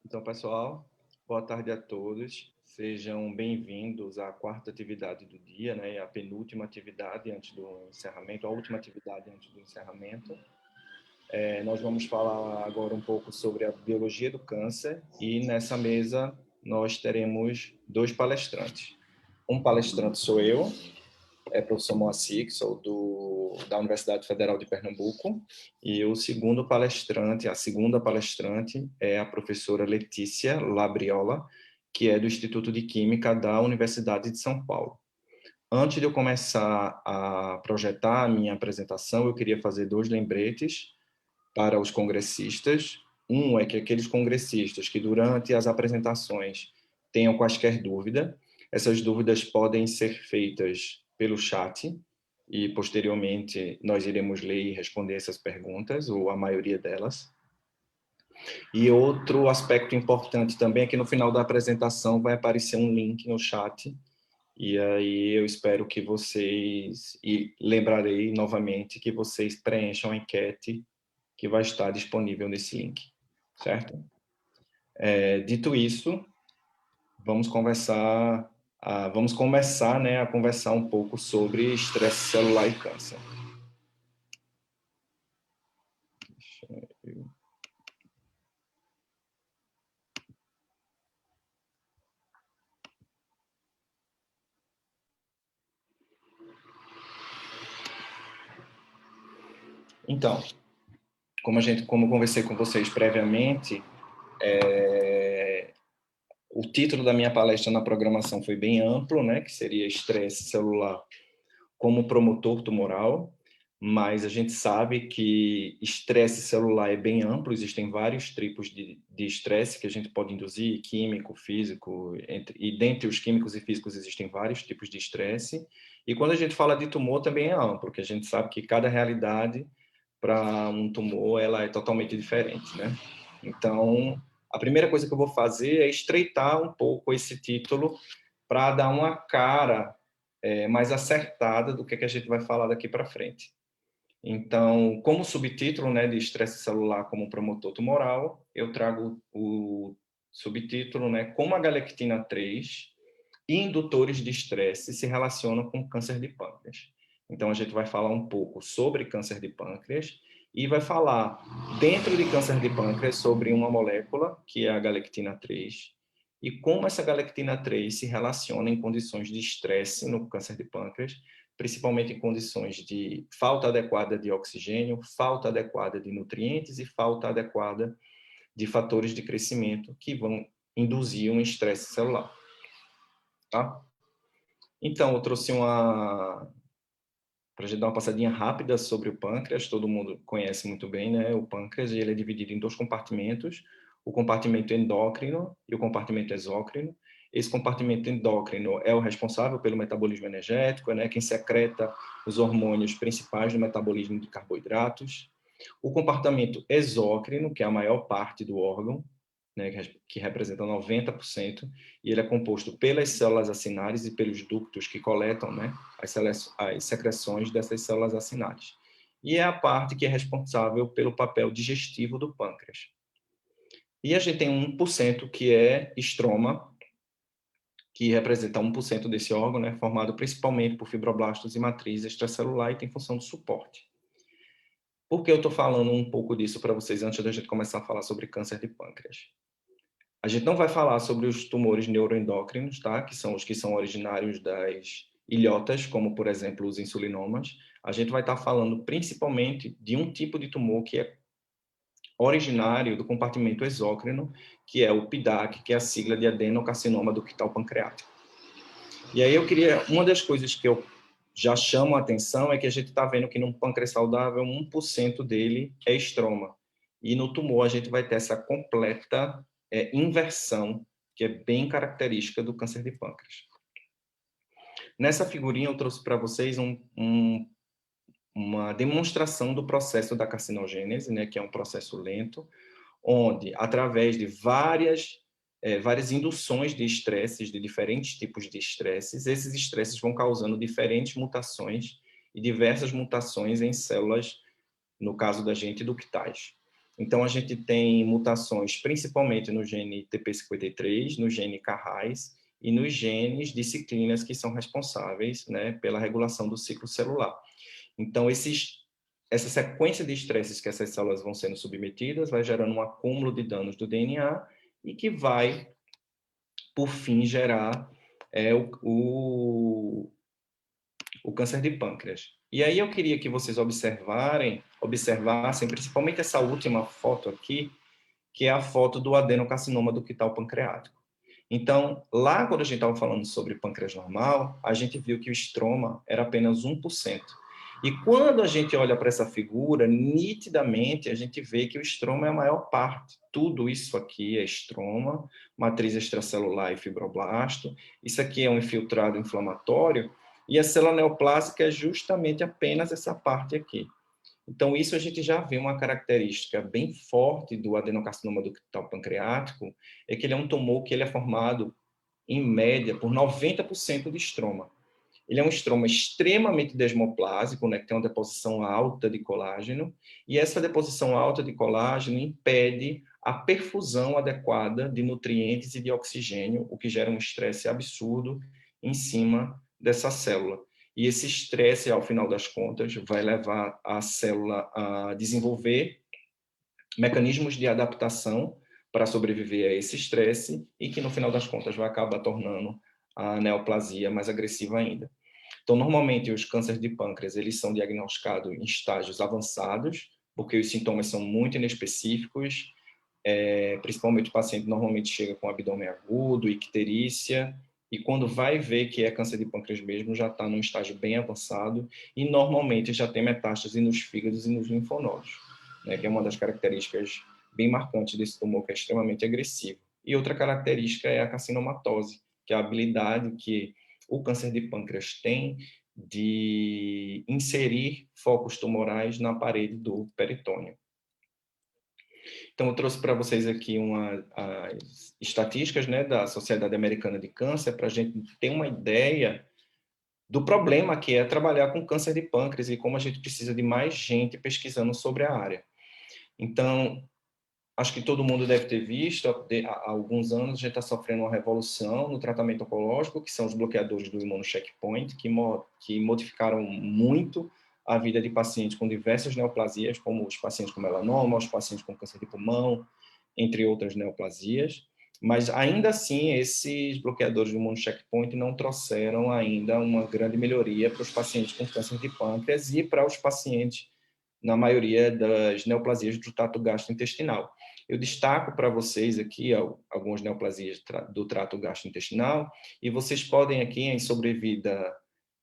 Então, pessoal, boa tarde a todos. Sejam bem-vindos à quarta atividade do dia, né? A penúltima atividade antes do encerramento, a última atividade antes do encerramento. Nós vamos falar agora um pouco sobre a biologia do câncer e nessa mesa nós teremos dois palestrantes. Um palestrante sou eu, professor Moacir, que sou da Universidade Federal de Pernambuco, e o segundo palestrante, a segunda palestrante, é a professora Letícia Labriola, que é do Instituto de Química da Universidade de São Paulo. Antes de eu começar a projetar a minha apresentação, eu queria fazer dois lembretes para os congressistas. Um é que aqueles congressistas que durante as apresentações tenham quaisquer dúvida, essas dúvidas podem ser feitas pelo chat e posteriormente nós iremos ler e responder essas perguntas, ou a maioria delas. E outro aspecto importante também é que no final da apresentação vai aparecer um link no chat, e aí eu espero que vocês, e lembrarei novamente que vocês preencham a enquete que vai estar disponível nesse link, certo? Dito isso, vamos começar a conversar um pouco sobre estresse celular e câncer. Então, como eu conversei com vocês previamente, o título da minha palestra na programação foi bem amplo, né, que seria estresse celular como promotor tumoral, mas a gente sabe que estresse celular é bem amplo, existem vários tipos de estresse que a gente pode induzir, químico, físico, e dentre os químicos e físicos existem vários tipos de estresse, e quando a gente fala de tumor também é amplo, porque a gente sabe que cada realidade para um tumor ela é totalmente diferente, né? Então, a primeira coisa que eu vou fazer é estreitar um pouco esse título para dar uma cara mais acertada do que a gente vai falar daqui para frente. Então, como subtítulo, né, de estresse celular como promotor tumoral, eu trago o subtítulo, né, como a galectina 3 e indutores de estresse se relacionam com câncer de pâncreas. Então, a gente vai falar um pouco sobre câncer de pâncreas e vai falar, dentro de câncer de pâncreas, sobre uma molécula, que é a galectina 3, e como essa galectina 3 se relaciona em condições de estresse no câncer de pâncreas, principalmente em condições de falta adequada de oxigênio, falta adequada de nutrientes e falta adequada de fatores de crescimento que vão induzir um estresse celular. Tá? Então, eu trouxe para a gente dar uma passadinha rápida sobre o pâncreas. Todo mundo conhece muito bem, né? O pâncreas, ele é dividido em dois compartimentos, o compartimento endócrino e o compartimento exócrino. Esse compartimento endócrino é o responsável pelo metabolismo energético, né? Quem secreta os hormônios principais do metabolismo de carboidratos. O compartimento exócrino, que é a maior parte do órgão, né, que representa 90%, e ele é composto pelas células acinárias e pelos ductos que coletam, né, as secreções dessas células acinárias. E é a parte que é responsável pelo papel digestivo do pâncreas. E a gente tem 1% que é estroma, que representa 1% desse órgão, né, formado principalmente por fibroblastos e matriz extracelular e tem função de suporte. Por que eu estou falando um pouco disso para vocês antes da gente começar a falar sobre câncer de pâncreas? A gente não vai falar sobre os tumores neuroendócrinos, tá? Que são os que são originários das ilhotas, como, por exemplo, os insulinomas. A gente vai estar falando principalmente de um tipo de tumor que é originário do compartimento exócrino, que é o PDAC, que é a sigla de adenocarcinoma ductal pancreático. E aí uma das coisas que eu já chamo a atenção é que a gente está vendo que num pâncreas saudável, 1% dele é estroma. E no tumor a gente vai ter essa completa inversão, que é bem característica do câncer de pâncreas. Nessa figurinha eu trouxe para vocês uma demonstração do processo da carcinogênese, né, que é um processo lento, onde, através de várias induções de estresses, de diferentes tipos de estresses, esses estresses vão causando diferentes mutações e diversas mutações em células, no caso da gente, ductais. Então, a gente tem mutações principalmente no gene TP53, no gene Carrais e nos genes de ciclinas que são responsáveis, né, pela regulação do ciclo celular. Então, essa sequência de estresses que essas células vão sendo submetidas vai gerando um acúmulo de danos do DNA e que vai, por fim, gerar o câncer de pâncreas. E aí eu queria que vocês observassem principalmente essa última foto aqui, que é a foto do adenocarcinoma ductal pancreático. Então, lá quando a gente estava falando sobre pâncreas normal, a gente viu que o estroma era apenas 1%. E quando a gente olha para essa figura, nitidamente a gente vê que o estroma é a maior parte. Tudo isso aqui é estroma, matriz extracelular e fibroblasto. Isso aqui é um infiltrado inflamatório. E a célula neoplásica é justamente apenas essa parte aqui. Então, isso a gente já vê uma característica bem forte do adenocarcinoma ductal pancreático, é que ele é um tumor que ele é formado, em média, por 90% de estroma. Ele é um estroma extremamente desmoplásico, né, que tem uma deposição alta de colágeno, e essa deposição alta de colágeno impede a perfusão adequada de nutrientes e de oxigênio, o que gera um estresse absurdo em cima dessa célula. E esse estresse, ao final das contas, vai levar a célula a desenvolver mecanismos de adaptação para sobreviver a esse estresse e que, no final das contas, vai acabar tornando a neoplasia mais agressiva ainda. Então, normalmente, os cânceres de pâncreas, eles são diagnosticados em estágios avançados, porque os sintomas são muito inespecíficos, principalmente o paciente normalmente chega com abdômen agudo, icterícia, e quando vai ver que é câncer de pâncreas mesmo, já está num estágio bem avançado, e normalmente já tem metástase nos fígados e nos linfonodos, né, que é uma das características bem marcantes desse tumor, que é extremamente agressivo. E outra característica é a carcinomatose, que é a habilidade que o câncer de pâncreas tem de inserir focos tumorais na parede do peritônio. Então, eu trouxe para vocês aqui as estatísticas, né, da Sociedade Americana de Câncer, para a gente ter uma ideia do problema que é trabalhar com câncer de pâncreas e como a gente precisa de mais gente pesquisando sobre a área. Então, acho que todo mundo deve ter visto, há alguns anos a gente está sofrendo uma revolução no tratamento oncológico, que são os bloqueadores do imunocheckpoint, que modificaram muito a vida de pacientes com diversas neoplasias, como os pacientes com melanoma, os pacientes com câncer de pulmão, entre outras neoplasias. Mas, ainda assim, esses bloqueadores do imunocheckpoint não trouxeram ainda uma grande melhoria para os pacientes com câncer de pâncreas e para os pacientes, na maioria das neoplasias do trato gastrointestinal. Eu destaco para vocês aqui algumas neoplasias do trato gastrointestinal, e vocês podem aqui, em sobrevida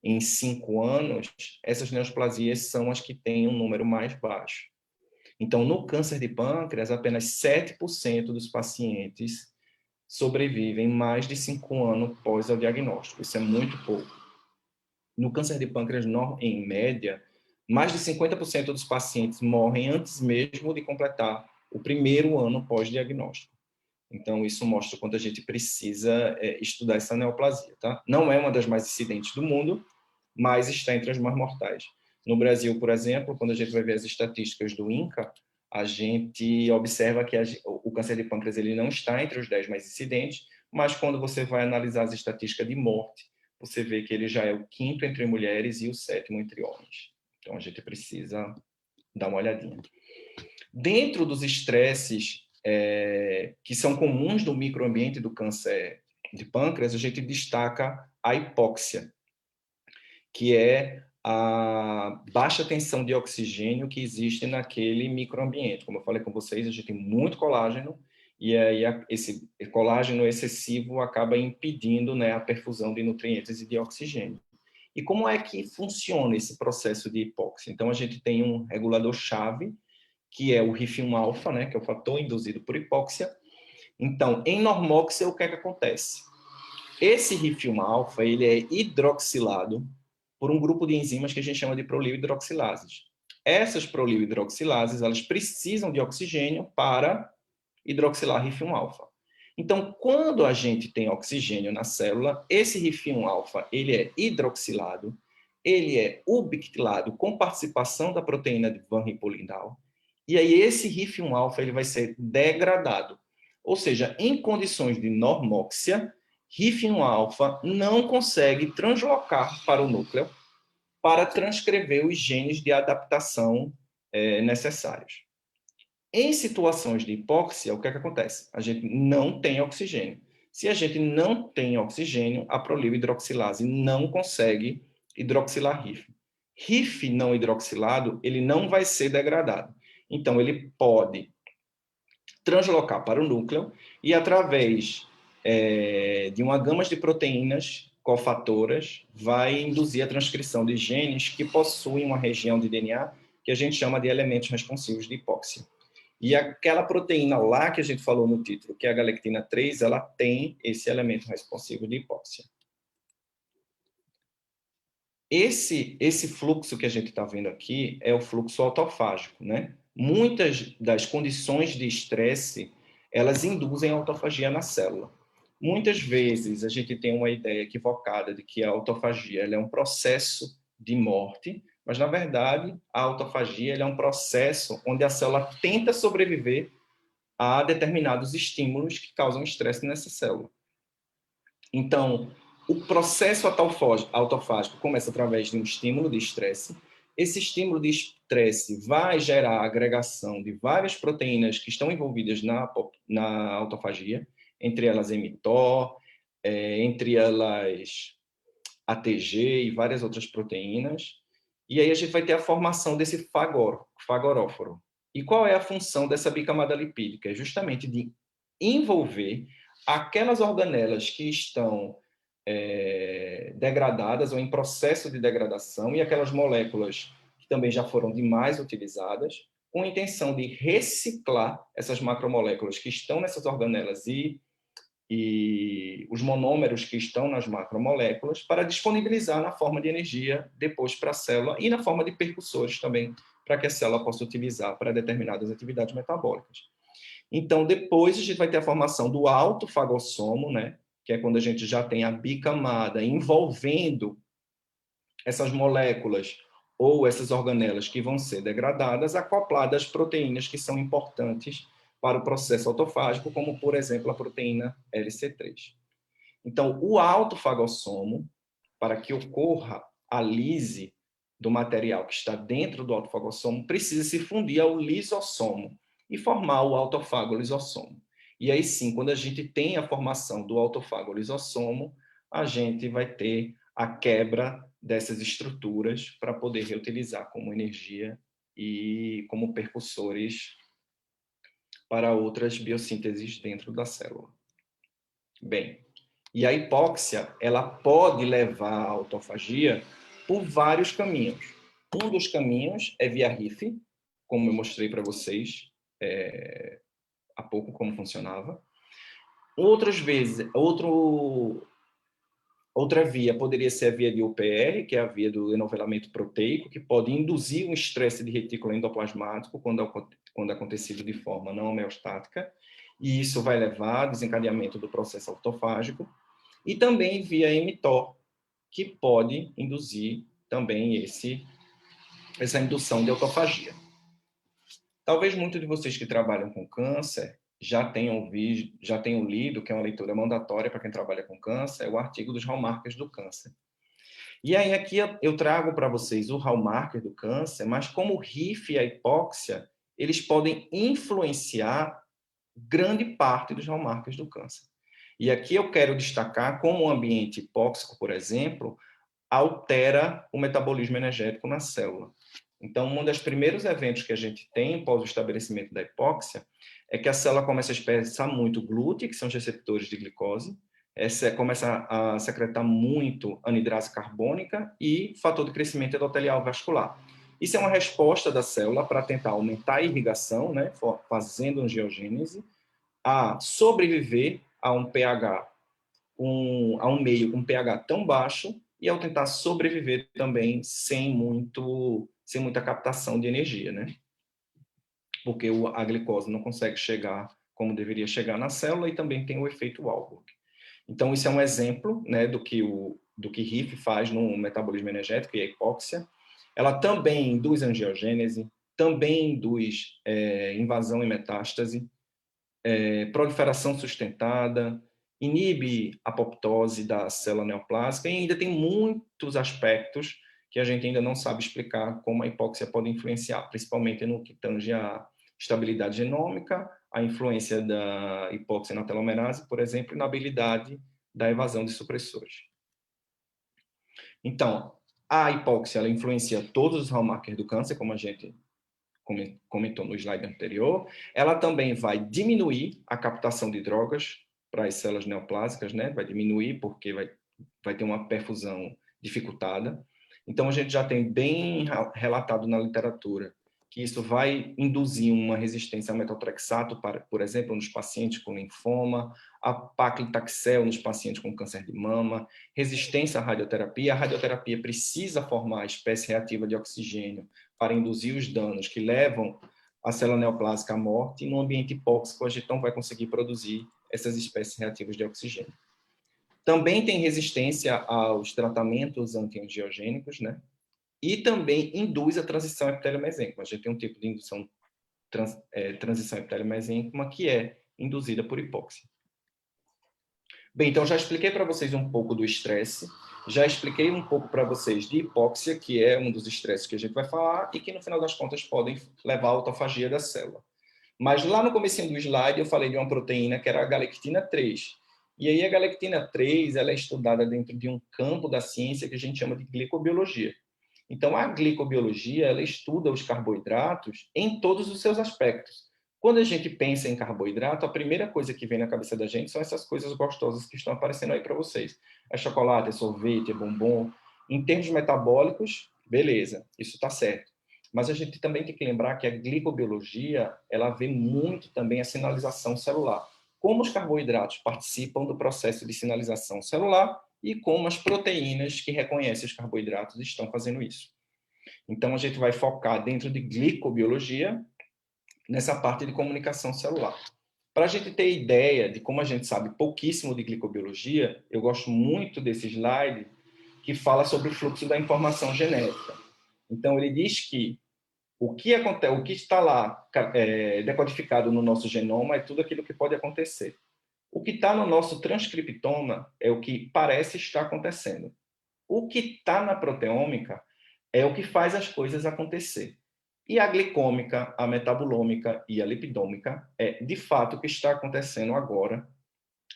em 5 anos, essas neoplasias são as que têm um número mais baixo. Então, no câncer de pâncreas, apenas 7% dos pacientes sobrevivem mais de 5 anos pós o diagnóstico. Isso é muito pouco. No câncer de pâncreas, em média, mais de 50% dos pacientes morrem antes mesmo de completar o primeiro ano pós-diagnóstico. Então, isso mostra quanto a gente precisa estudar essa neoplasia, tá? Não é uma das mais incidentes do mundo, mas está entre as mais mortais. No Brasil, por exemplo, quando a gente vai ver as estatísticas do INCA, a gente observa que o câncer de pâncreas ele não está entre os 10 mais incidentes, mas quando você vai analisar as estatísticas de morte, você vê que ele já é o 5º entre mulheres e o 7º entre homens. Então, a gente precisa dar uma olhadinha. Dentro dos estresses que são comuns do microambiente do câncer de pâncreas, a gente destaca a hipóxia, que é a baixa tensão de oxigênio que existe naquele microambiente. Como eu falei com vocês, a gente tem muito colágeno, e aí esse colágeno excessivo acaba impedindo, né, a perfusão de nutrientes e de oxigênio. E como é que funciona esse processo de hipóxia? Então, a gente tem um regulador-chave, que é o RIF1-alfa, né, que é o fator induzido por hipóxia. Então, em normóxia, o que é que acontece? Esse RIF1-alfa, ele é hidroxilado por um grupo de enzimas que a gente chama de proliohidroxilases. Essas proliohidroxilases, elas precisam de oxigênio para hidroxilar RIF1-alfa. Então, quando a gente tem oxigênio na célula, esse RIF1-alfa, ele é hidroxilado, ele é ubiquitinado com participação da proteína de Van Hippel-Lindau, E aí esse RIF1-alfa ele vai ser degradado. Ou seja, em condições de normóxia, RIF1-alfa não consegue translocar para o núcleo para transcrever os genes de adaptação necessários. Em situações de hipóxia, o que é que acontece? A gente não tem oxigênio. Se a gente não tem oxigênio, a prolilo-hidroxilase não consegue hidroxilar RIF. RIF não hidroxilado, ele não vai ser degradado. Então, ele pode translocar para o núcleo e, através de uma gama de proteínas cofatoras, vai induzir a transcrição de genes que possuem uma região de DNA que a gente chama de elementos responsivos de hipóxia. E aquela proteína lá que a gente falou no título, que é a galectina 3, ela tem esse elemento responsivo de hipóxia. Esse fluxo que a gente está vendo aqui é o fluxo autofágico, né? Muitas das condições de estresse, elas induzem a autofagia na célula. Muitas vezes a gente tem uma ideia equivocada de que a autofagia ela é um processo de morte, mas na verdade a autofagia ela é um processo onde a célula tenta sobreviver a determinados estímulos que causam estresse nessa célula. Então, o processo autofágico começa através de um estímulo de estresse. Esse estímulo de estresse vai gerar a agregação de várias proteínas que estão envolvidas na autofagia, entre elas mTOR, entre elas ATG e várias outras proteínas. E aí a gente vai ter a formação desse fagoróforo. E qual é a função dessa bicamada lipídica? É justamente de envolver aquelas organelas que estão degradadas ou em processo de degradação e aquelas moléculas que também já foram demais utilizadas, com a intenção de reciclar essas macromoléculas que estão nessas organelas e os monômeros que estão nas macromoléculas para disponibilizar na forma de energia depois para a célula e na forma de percussores também, para que a célula possa utilizar para determinadas atividades metabólicas. Então, depois a gente vai ter a formação do autofagossomo, né, que é quando a gente já tem a bicamada envolvendo essas moléculas ou essas organelas que vão ser degradadas, acopladas às proteínas que são importantes para o processo autofágico, como, por exemplo, a proteína LC3. Então, o autofagossomo, para que ocorra a lise do material que está dentro do autofagossomo, precisa se fundir ao lisossomo e formar o autofago-lisossomo. E aí sim, quando a gente tem a formação do autofago-lisossomo, a gente vai ter a quebra dessas estruturas para poder reutilizar como energia e como percussores para outras biossínteses dentro da célula. Bem, e a hipóxia, ela pode levar à autofagia por vários caminhos. Um dos caminhos é via RIF, como eu mostrei para vocês há pouco como funcionava. Outras vezes, outra via poderia ser a via de UPR, que é a via do enovelamento proteico, que pode induzir um estresse de retículo endoplasmático quando acontecido de forma não homeostática, e isso vai levar ao desencadeamento do processo autofágico, e também via mTOR, que pode induzir também essa indução de autofagia. Talvez muitos de vocês que trabalham com câncer já tenham lido, que é uma leitura mandatória para quem trabalha com câncer, é o artigo dos hallmarkers do câncer. E aí aqui eu trago para vocês o hallmarker do câncer, mas como o RIF e a hipóxia, eles podem influenciar grande parte dos hallmarkers do câncer. E aqui eu quero destacar como o ambiente hipóxico, por exemplo, altera o metabolismo energético na célula. Então, um dos primeiros eventos que a gente tem após o estabelecimento da hipóxia é que a célula começa a expressar muito glúten, que são os receptores de glicose, começa a secretar muito anidrase carbônica e fator de crescimento endotelial vascular. Isso é uma resposta da célula para tentar aumentar a irrigação, né, fazendo angiogênese, a sobreviver a um pH, a um meio com pH tão baixo e ao tentar sobreviver também sem muita captação de energia, né? Porque a glicose não consegue chegar como deveria chegar na célula e também tem o efeito Warburg. Então, isso é um exemplo, né, do que RIF faz no metabolismo energético e a hipóxia. Ela também induz angiogênese, também induz invasão e metástase, proliferação sustentada, inibe a apoptose da célula neoplásica, e ainda tem muitos aspectos que a gente ainda não sabe explicar como a hipóxia pode influenciar, principalmente no que tange a estabilidade genômica, a influência da hipóxia na telomerase, por exemplo, e na habilidade da evasão de supressores. Então, a hipóxia ela influencia todos os hallmarkers do câncer, como a gente comentou no slide anterior. Ela também vai diminuir a captação de drogas para as células neoplásicas, né? Vai diminuir porque vai ter uma perfusão dificultada. Então, a gente já tem bem relatado na literatura que isso vai induzir uma resistência ao metotrexato, por exemplo, nos pacientes com linfoma, a paclitaxel nos pacientes com câncer de mama, resistência à radioterapia. A radioterapia precisa formar a espécie reativa de oxigênio para induzir os danos que levam a célula neoplásica à morte, e no ambiente hipóxico a gente não vai conseguir produzir essas espécies reativas de oxigênio. Também tem resistência aos tratamentos antiangiogênicos, né? E também induz a transição epitélio-mesênquima. A gente tem um tipo de indução, transição epitélio-mesênquima que é induzida por hipóxia. Bem, então já expliquei para vocês um pouco do estresse, já expliquei um pouco para vocês de hipóxia, que é um dos estresses que a gente vai falar e que no final das contas podem levar à autofagia da célula. Mas lá no comecinho do slide eu falei de uma proteína que era a galectina 3. E aí a galectina 3 ela é estudada dentro de um campo da ciência que a gente chama de glicobiologia. Então a glicobiologia ela estuda os carboidratos em todos os seus aspectos. Quando a gente pensa em carboidrato, a primeira coisa que vem na cabeça da gente são essas coisas gostosas que estão aparecendo aí para vocês. É chocolate, é sorvete, é bombom. Em termos metabólicos, beleza, isso está certo. Mas a gente também tem que lembrar que a glicobiologia, ela vê muito também a sinalização celular. Como os carboidratos participam do processo de sinalização celular e como as proteínas que reconhecem os carboidratos estão fazendo isso. Então, a gente vai focar dentro de glicobiologia, nessa parte de comunicação celular. Para a gente ter ideia de como a gente sabe pouquíssimo de glicobiologia, eu gosto muito desse slide que fala sobre o fluxo da informação genética. Então, ele diz que o que acontece, o que está lá decodificado no nosso genoma é tudo aquilo que pode acontecer. O que está no nosso transcriptoma é o que parece estar acontecendo. O que está na proteômica é o que faz as coisas acontecer. E a glicômica, a metabolômica e a lipidômica é, de fato, o que está acontecendo agora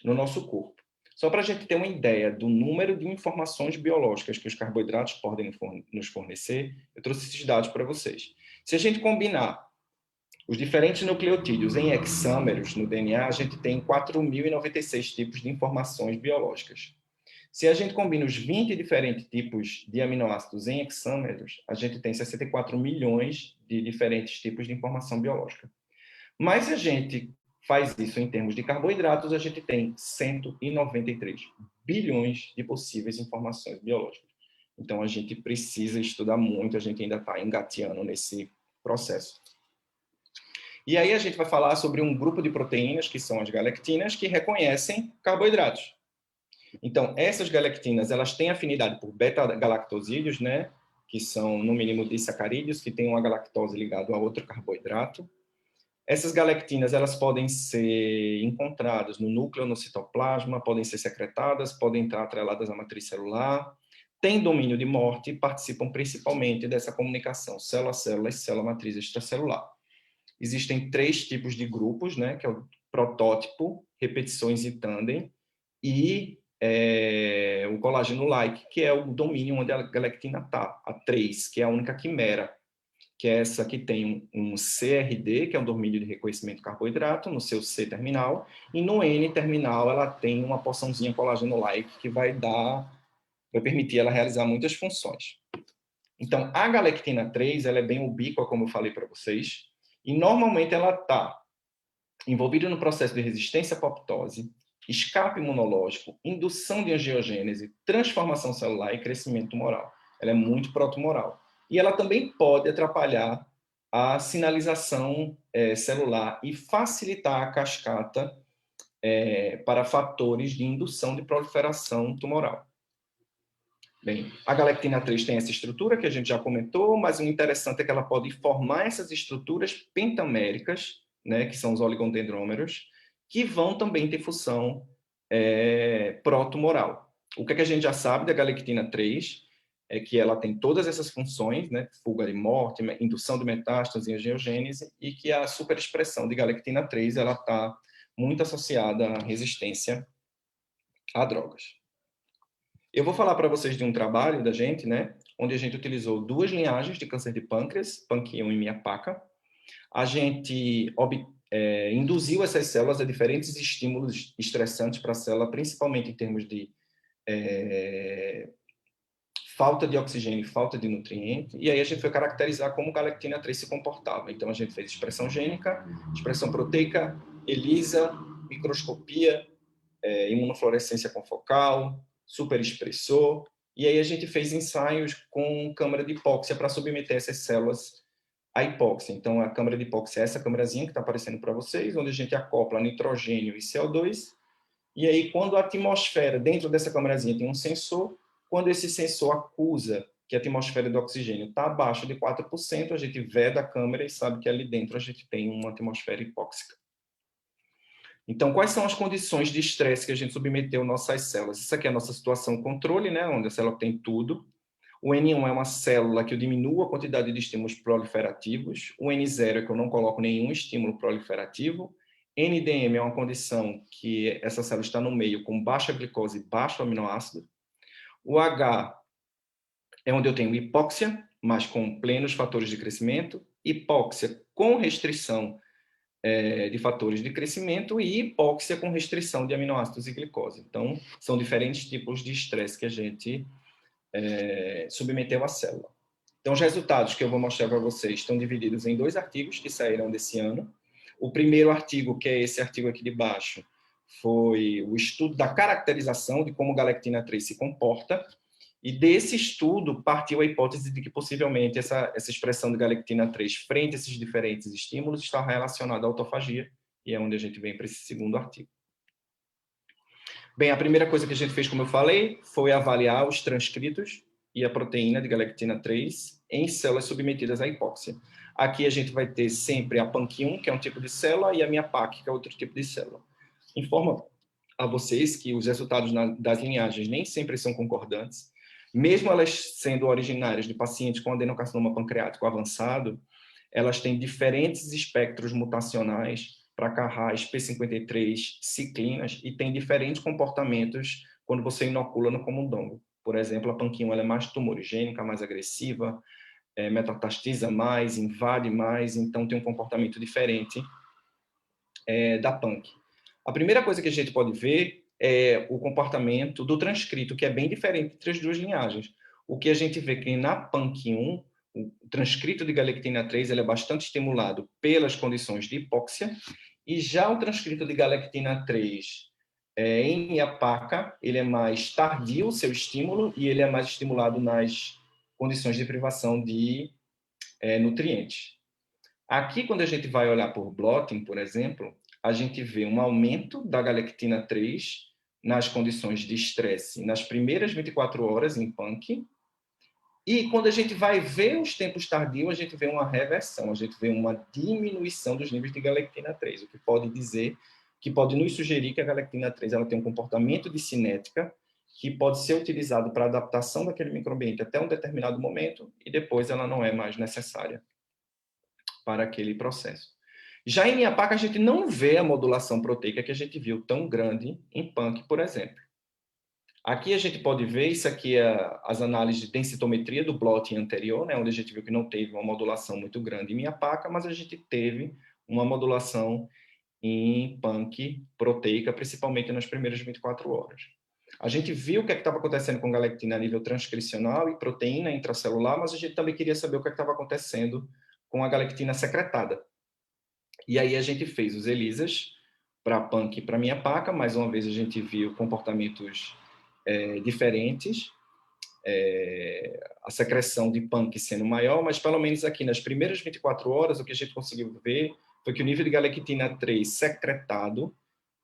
no nosso corpo. Só para a gente ter uma ideia do número de informações biológicas que os carboidratos podem nos fornecer, eu trouxe esses dados para vocês. Se a gente combinar os diferentes nucleotídeos em hexâmeros no DNA, a gente tem 4.096 tipos de informações biológicas. Se a gente combina os 20 diferentes tipos de aminoácidos em hexâmeros, a gente tem 64 milhões de diferentes tipos de informação biológica. Mas se a gente faz isso em termos de carboidratos, a gente tem 193 bilhões de possíveis informações biológicas. Então, a gente precisa estudar muito, a gente ainda está engateando nesse processo. E aí a gente vai falar sobre um grupo de proteínas, que são as galectinas, que reconhecem carboidratos. Então, essas galectinas, elas têm afinidade por beta-galactosídeos, né? Que são, no mínimo, disacarídeos, que têm uma galactose ligada a outro carboidrato. Essas galectinas, elas podem ser encontradas no núcleo, no citoplasma, podem ser secretadas, podem estar atreladas à matriz celular, têm domínio de morte e participam principalmente dessa comunicação célula-célula e célula-matriz extracelular. Existem 3 tipos de grupos, né? Que é o protótipo, repetições e tândem, e o colágeno-like, que é o domínio onde a galectina está, a 3, que é a única quimera, que é essa que tem um CRD, que é um domínio de reconhecimento de carboidrato, no seu C terminal, e no N terminal ela tem uma porçãozinha colágeno-like que vai permitir ela realizar muitas funções. Então, a galectina 3, ela é bem ubíqua, como eu falei para vocês, e normalmente ela está envolvida no processo de resistência à apoptose, escape imunológico, indução de angiogênese, transformação celular e crescimento tumoral. Ela é muito protumoral. E ela também pode atrapalhar a sinalização celular e facilitar a cascata para fatores de indução de proliferação tumoral. Bem, a galactina 3 tem essa estrutura que a gente já comentou, mas o interessante é que ela pode formar essas estruturas pentaméricas, né, que são os oligodendrômeros, que vão também ter função protomoral. O que a gente já sabe da galactina 3 é que ela tem todas essas funções, né, fuga de morte, indução de metástase e angiogênese, e que a superexpressão de galactina 3 ela está muito associada à resistência a drogas. Eu vou falar para vocês de um trabalho da gente, né, onde a gente utilizou duas linhagens de câncer de pâncreas, PANC1 e MIA-PACA. A gente induziu essas células a diferentes estímulos estressantes para a célula, principalmente em termos de falta de oxigênio e falta de nutriente, e aí a gente foi caracterizar como galactina 3 se comportava. Então a gente fez expressão gênica, expressão proteica, ELISA, microscopia, imunofluorescência confocal, superexpressor, e aí a gente fez ensaios com câmara de hipóxia para submeter essas células à hipóxia. Então a câmara de hipóxia é essa câmarazinha que está aparecendo para vocês, onde a gente acopla nitrogênio e CO2, e aí quando a atmosfera, dentro dessa câmarazinha tem um sensor, quando esse sensor acusa que a atmosfera de oxigênio está abaixo de 4%, a gente veda a câmera e sabe que ali dentro a gente tem uma atmosfera hipóxica. Então, quais são as condições de estresse que a gente submeteu nossas células? Isso aqui é a nossa situação controle, né, onde a célula tem tudo. O N1 é uma célula que eu diminuo a quantidade de estímulos proliferativos. O N0 é que eu não coloco nenhum estímulo proliferativo. NDM é uma condição que essa célula está no meio com baixa glicose e baixo aminoácido. O H é onde eu tenho hipóxia, mas com plenos fatores de crescimento. Hipóxia com restrição de fatores de crescimento e hipóxia com restrição de aminoácidos e glicose. Então, são diferentes tipos de estresse que a gente submeteu à célula. Então, os resultados que eu vou mostrar para vocês estão divididos em dois artigos que saíram desse ano. O primeiro artigo, que é esse artigo aqui de baixo, foi o estudo da caracterização de como galactina 3 se comporta, e desse estudo partiu a hipótese de que possivelmente essa expressão de galactina 3 frente a esses diferentes estímulos está relacionada à autofagia, e é onde a gente vem para esse segundo artigo. Bem, a primeira coisa que a gente fez, como eu falei, foi avaliar os transcritos e a proteína de galactina 3 em células submetidas à hipóxia. Aqui a gente vai ter sempre a PANC1, que é um tipo de célula, e a MIA-PAC, que é outro tipo de célula. Informo a vocês que os resultados das linhagens nem sempre são concordantes. Mesmo elas sendo originárias de pacientes com adenocarcinoma pancreático avançado, elas têm diferentes espectros mutacionais para Carras, P53, ciclinas, e têm diferentes comportamentos quando você inocula no camundongo. Por exemplo, a PANC1 ela é mais tumorigênica, mais agressiva, metastastiza mais, invade mais, então tem um comportamento diferente da PANC. A primeira coisa que a gente pode ver é o comportamento do transcrito, que é bem diferente entre as duas linhagens. O que a gente vê que na PANC1, o transcrito de galactina 3 ele é bastante estimulado pelas condições de hipóxia, e já o transcrito de galactina 3 em apaca, ele é mais tardio o seu estímulo e ele é mais estimulado nas condições de privação de nutrientes. Aqui, quando a gente vai olhar por blotting, por exemplo, a gente vê um aumento da galactina 3 nas condições de estresse nas primeiras 24 horas em PANC, e quando a gente vai ver os tempos tardios, a gente vê uma reversão, a gente vê uma diminuição dos níveis de galactina 3, o que pode dizer, que pode nos sugerir que a galactina 3 ela tem um comportamento de cinética que pode ser utilizado para adaptação daquele microambiente até um determinado momento e depois ela não é mais necessária para aquele processo. Já em MIA-PACA, a gente não vê a modulação proteica que a gente viu tão grande em PANC, por exemplo. Aqui a gente pode ver, isso aqui é as análises de densitometria do blotting anterior, né, onde a gente viu que não teve uma modulação muito grande em MIA-PACA, mas a gente teve uma modulação em PANC proteica, principalmente nas primeiras 24 horas. A gente viu o que estava acontecendo com galactina a nível transcricional e proteína intracelular, mas a gente também queria saber o que estava acontecendo com a galactina secretada. E aí a gente fez os ELISAs para PANC e para MIA-PACA, mais uma vez a gente viu comportamentos diferentes, a secreção de PANC sendo maior, mas pelo menos aqui nas primeiras 24 horas o que a gente conseguiu ver foi que o nível de galactina 3 secretado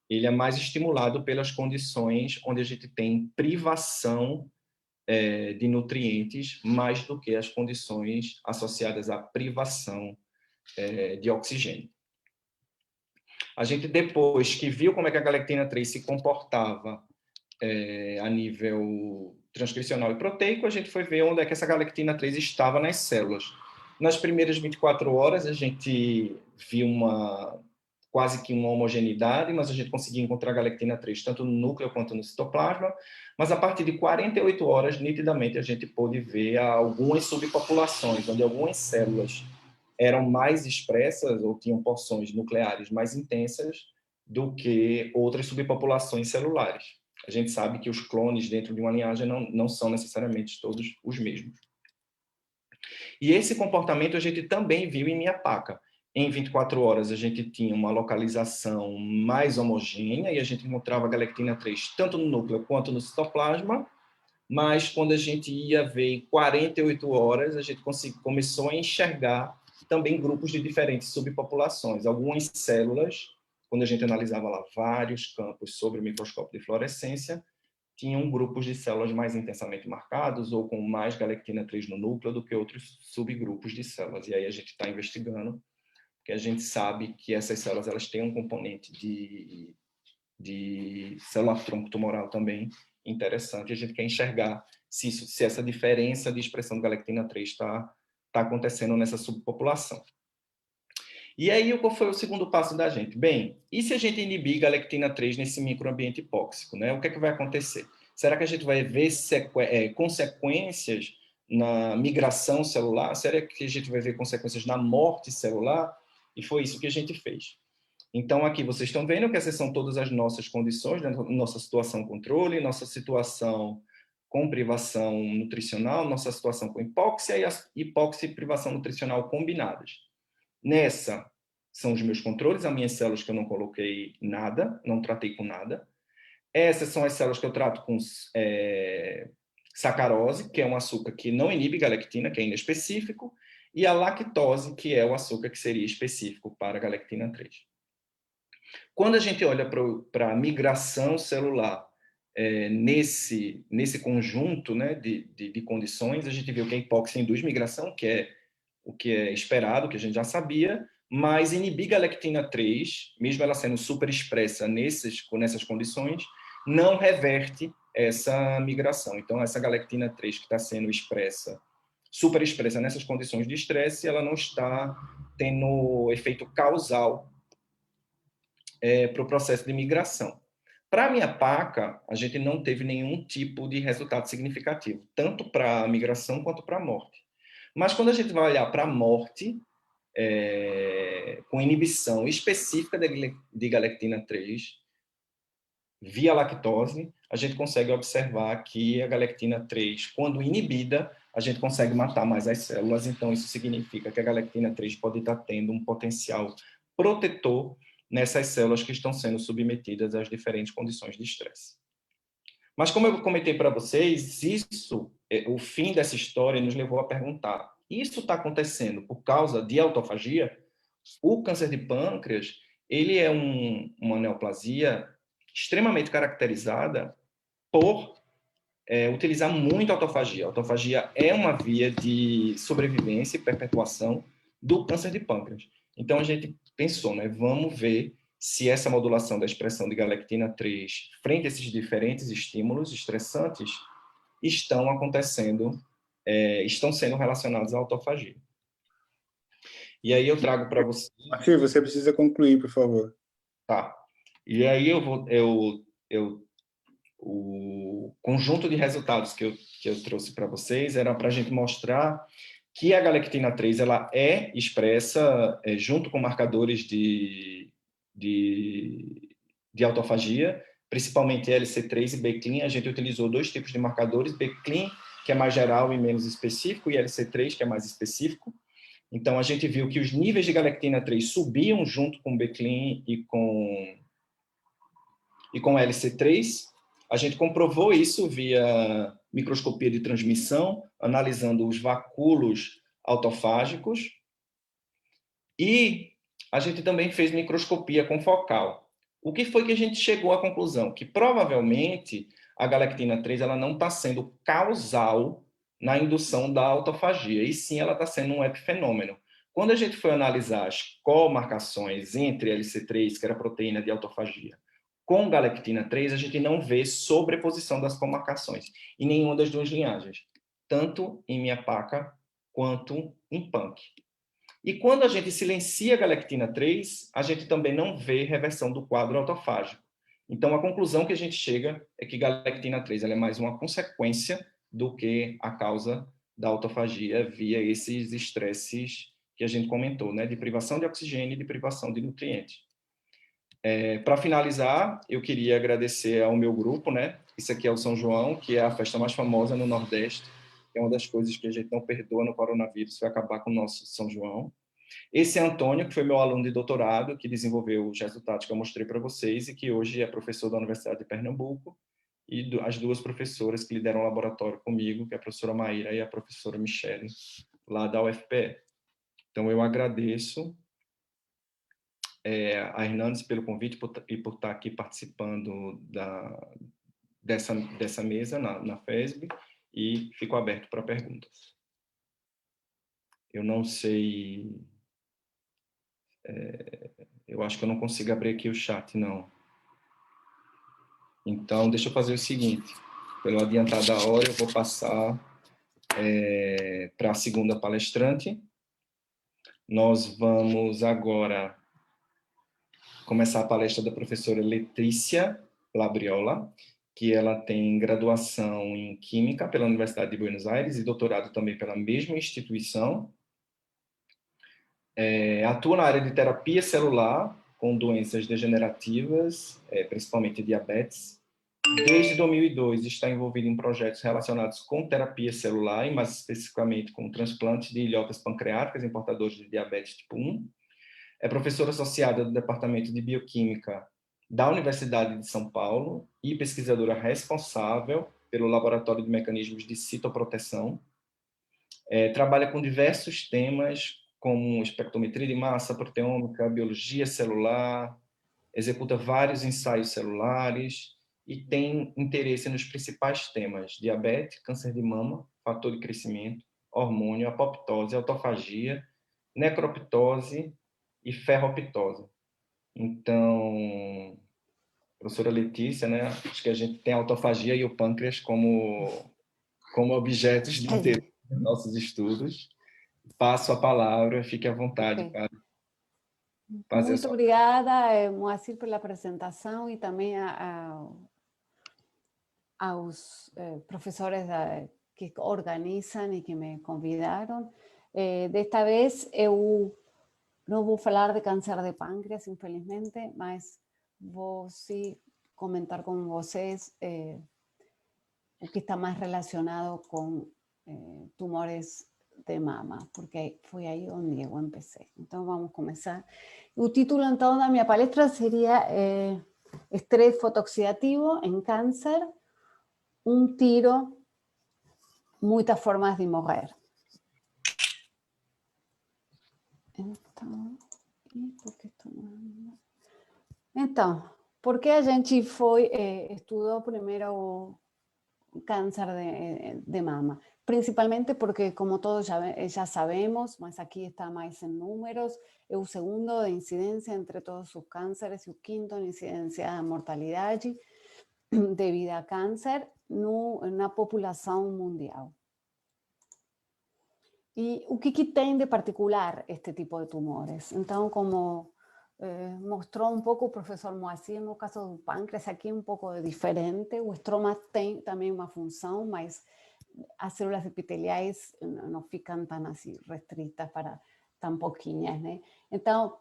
ele é mais estimulado pelas condições onde a gente tem privação de nutrientes mais do que as condições associadas à privação de oxigênio. A gente, depois que viu como é que a galactina 3 se comportava a nível transcricional e proteico, a gente foi ver onde é que essa galactina 3 estava nas células. Nas primeiras 24 horas, a gente viu quase que uma homogeneidade, mas a gente conseguia encontrar a galactina 3 tanto no núcleo quanto no citoplasma, mas a partir de 48 horas, nitidamente, a gente pôde ver algumas subpopulações, onde algumas células eram mais expressas ou tinham porções nucleares mais intensas do que outras subpopulações celulares. A gente sabe que os clones dentro de uma linhagem não são necessariamente todos os mesmos. E esse comportamento a gente também viu em Miapaca. Em 24 horas, a gente tinha uma localização mais homogênea e a gente encontrava a galactina 3 tanto no núcleo quanto no citoplasma, mas quando a gente ia ver em 48 horas, a gente começou a enxergar também grupos de diferentes subpopulações. Algumas células, quando a gente analisava lá vários campos sobre o microscópio de fluorescência, tinham grupos de células mais intensamente marcados ou com mais galactina 3 no núcleo do que outros subgrupos de células. E aí a gente está investigando, porque a gente sabe que essas células elas têm um componente de célula-tronco tumoral também interessante. A gente quer enxergar se essa diferença de expressão de galactina 3 está acontecendo nessa subpopulação. E aí, qual foi o segundo passo da gente? Bem, e se a gente inibir galactina 3 nesse microambiente hipóxico, né? O que é que vai acontecer? Será que a gente vai ver consequências na migração celular? Será que a gente vai ver consequências na morte celular? E foi isso que a gente fez. Então, aqui vocês estão vendo que essas são todas as nossas condições, né? Nossa situação controle, nossa situação com privação nutricional, nossa situação com hipóxia e a hipóxia e privação nutricional combinadas. Nessa, são os meus controles, as minhas células que eu não coloquei nada, não tratei com nada. Essas são as células que eu trato com sacarose, que é um açúcar que não inibe galactina, que é inespecífico, e a lactose, que é o açúcar que seria específico para a galactina 3. Quando a gente olha para a migração celular nesse conjunto, né, de condições, a gente viu que a hipóxia induz migração, que é o que é esperado, que a gente já sabia, mas inibir galactina 3, mesmo ela sendo super expressa nessas condições, não reverte essa migração. Então, essa galactina 3 que está sendo super expressa nessas condições de estresse, ela não está tendo efeito causal para o processo de migração. Para a Miapaca, a gente não teve nenhum tipo de resultado significativo, tanto para a migração quanto para a morte. Mas quando a gente vai olhar para a morte, com inibição específica de galactina 3, via lactose, a gente consegue observar que a galactina 3, quando inibida, a gente consegue matar mais as células, então isso significa que a galactina 3 pode estar tendo um potencial protetor nessas células que estão sendo submetidas às diferentes condições de estresse. Mas como eu comentei para vocês, o fim dessa história nos levou a perguntar, isso está acontecendo por causa de autofagia? O câncer de pâncreas, ele é uma neoplasia extremamente caracterizada por utilizar muito a autofagia. A autofagia é uma via de sobrevivência e perpetuação do câncer de pâncreas. Então, a gente pensou, né, vamos ver se essa modulação da expressão de galactina 3 frente a esses diferentes estímulos estressantes estão acontecendo, estão sendo relacionados à autofagia. E aí eu trago para você... Arthur, você precisa concluir, por favor. Tá. E aí o conjunto de resultados que eu trouxe para vocês era para a gente mostrar que a galactina 3 ela é expressa junto com marcadores de autofagia, principalmente LC3 e BCLIN. A gente utilizou dois tipos de marcadores, BCLIN, que é mais geral e menos específico, e LC3, que é mais específico. Então, a gente viu que os níveis de galactina 3 subiam junto com o BCLIN e com LC3. A gente comprovou isso via microscopia de transmissão, analisando os vacúolos autofágicos. E a gente também fez microscopia confocal. O que foi que a gente chegou à conclusão? Que provavelmente a galactina 3 ela não está sendo causal na indução da autofagia, e sim ela está sendo um epifenômeno. Quando a gente foi analisar as comarcações entre LC3, que era a proteína de autofagia, com galactina 3, a gente não vê sobreposição das comarcações em nenhuma das duas linhagens, tanto em miapaca quanto em punk. E quando a gente silencia a galactina 3, a gente também não vê reversão do quadro autofágico. Então, a conclusão que a gente chega é que galactina 3 ela é mais uma consequência do que a causa da autofagia via esses estresses que a gente comentou, né? De privação de oxigênio e de privação de nutrientes. Para finalizar, eu queria agradecer ao meu grupo, né? Isso aqui é o São João, que é a festa mais famosa no Nordeste. É uma das coisas que a gente não perdoa no coronavírus, vai acabar com o nosso São João. Esse é Antônio, que foi meu aluno de doutorado, que desenvolveu os resultados que eu mostrei para vocês e que hoje é professor da Universidade de Pernambuco, e as duas professoras que lideram o laboratório comigo, que é a professora Maíra e a professora Michele, lá da UFPE. Então, eu agradeço a Hernandes pelo convite e por estar aqui participando dessa mesa na FESB, e fico aberto para perguntas. Eu não sei... eu acho que eu não consigo abrir aqui o chat, não. Então, deixa eu fazer o seguinte. Pelo adiantar da hora, eu vou passar para a segunda palestrante. Nós vamos agora começar a palestra da professora Letícia Labriola, que ela tem graduação em Química pela Universidade de Buenos Aires e doutorado também pela mesma instituição. Atua na área de terapia celular com doenças degenerativas, principalmente diabetes. Desde 2002 está envolvida em projetos relacionados com terapia celular, e mais especificamente com transplantes de ilhotas pancreáticas em portadores de diabetes tipo 1. É professora associada do Departamento de Bioquímica da Universidade de São Paulo e pesquisadora responsável pelo Laboratório de Mecanismos de Citoproteção. Trabalha com diversos temas, como espectrometria de massa, proteômica, biologia celular, executa vários ensaios celulares e tem interesse nos principais temas: diabetes, câncer de mama, fator de crescimento, hormônio, apoptose, autofagia, necroptose e ferroptose. Então, professora Letícia, né, acho que a gente tem a autofagia e o pâncreas como objetos de interesse nos nossos estudos. Passo a palavra, fique à vontade para fazer a Muito sua... obrigada, Moacir, pela apresentação e também aos professores que organizam e que me convidaram. Desta vez eu não vou falar de câncer de pâncreas, infelizmente, mas vou sim comentar com vocês o que está mais relacionado com tumores de mama, porque foi aí onde eu empecé. Então vamos começar. O título então da minha palestra seria Estresse fotoxidativo em câncer, um tiro, muitas formas de morrer. Então, por que a gente estudou primeiro o câncer de mama? Principalmente porque, como todos já sabemos, mas aqui está mais em números, é o segundo de incidência entre todos os cânceres e o quinto de incidência da mortalidade devido a câncer na população mundial. E o que tem de particular este tipo de tumores? Então, como mostrou um pouco o professor Moacir, no caso do pâncreas, aqui é um pouco diferente. O estroma tem também uma função, mas as células epiteliais não ficam tão assim restritas para tão pouquinhas, né? Então,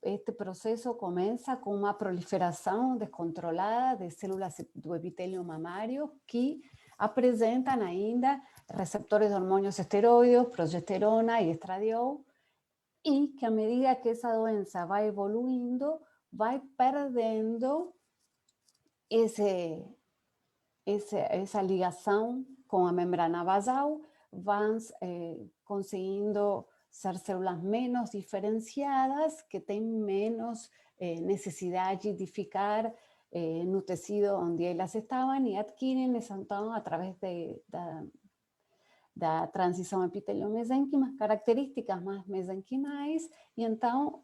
este processo começa com uma proliferação descontrolada de células do epitélio mamário que apresentam ainda receptores de hormônios esteroides, progesterona e estradiol, e que a medida que essa doença vai evoluindo, vai perdendo essa ligação com a membrana basal, vão conseguindo ser células menos diferenciadas, que têm menos necessidade de ficar no tecido onde elas estavam e adquirem então, através da transição epitelio-mesênquima, características mais mesenquimais, e então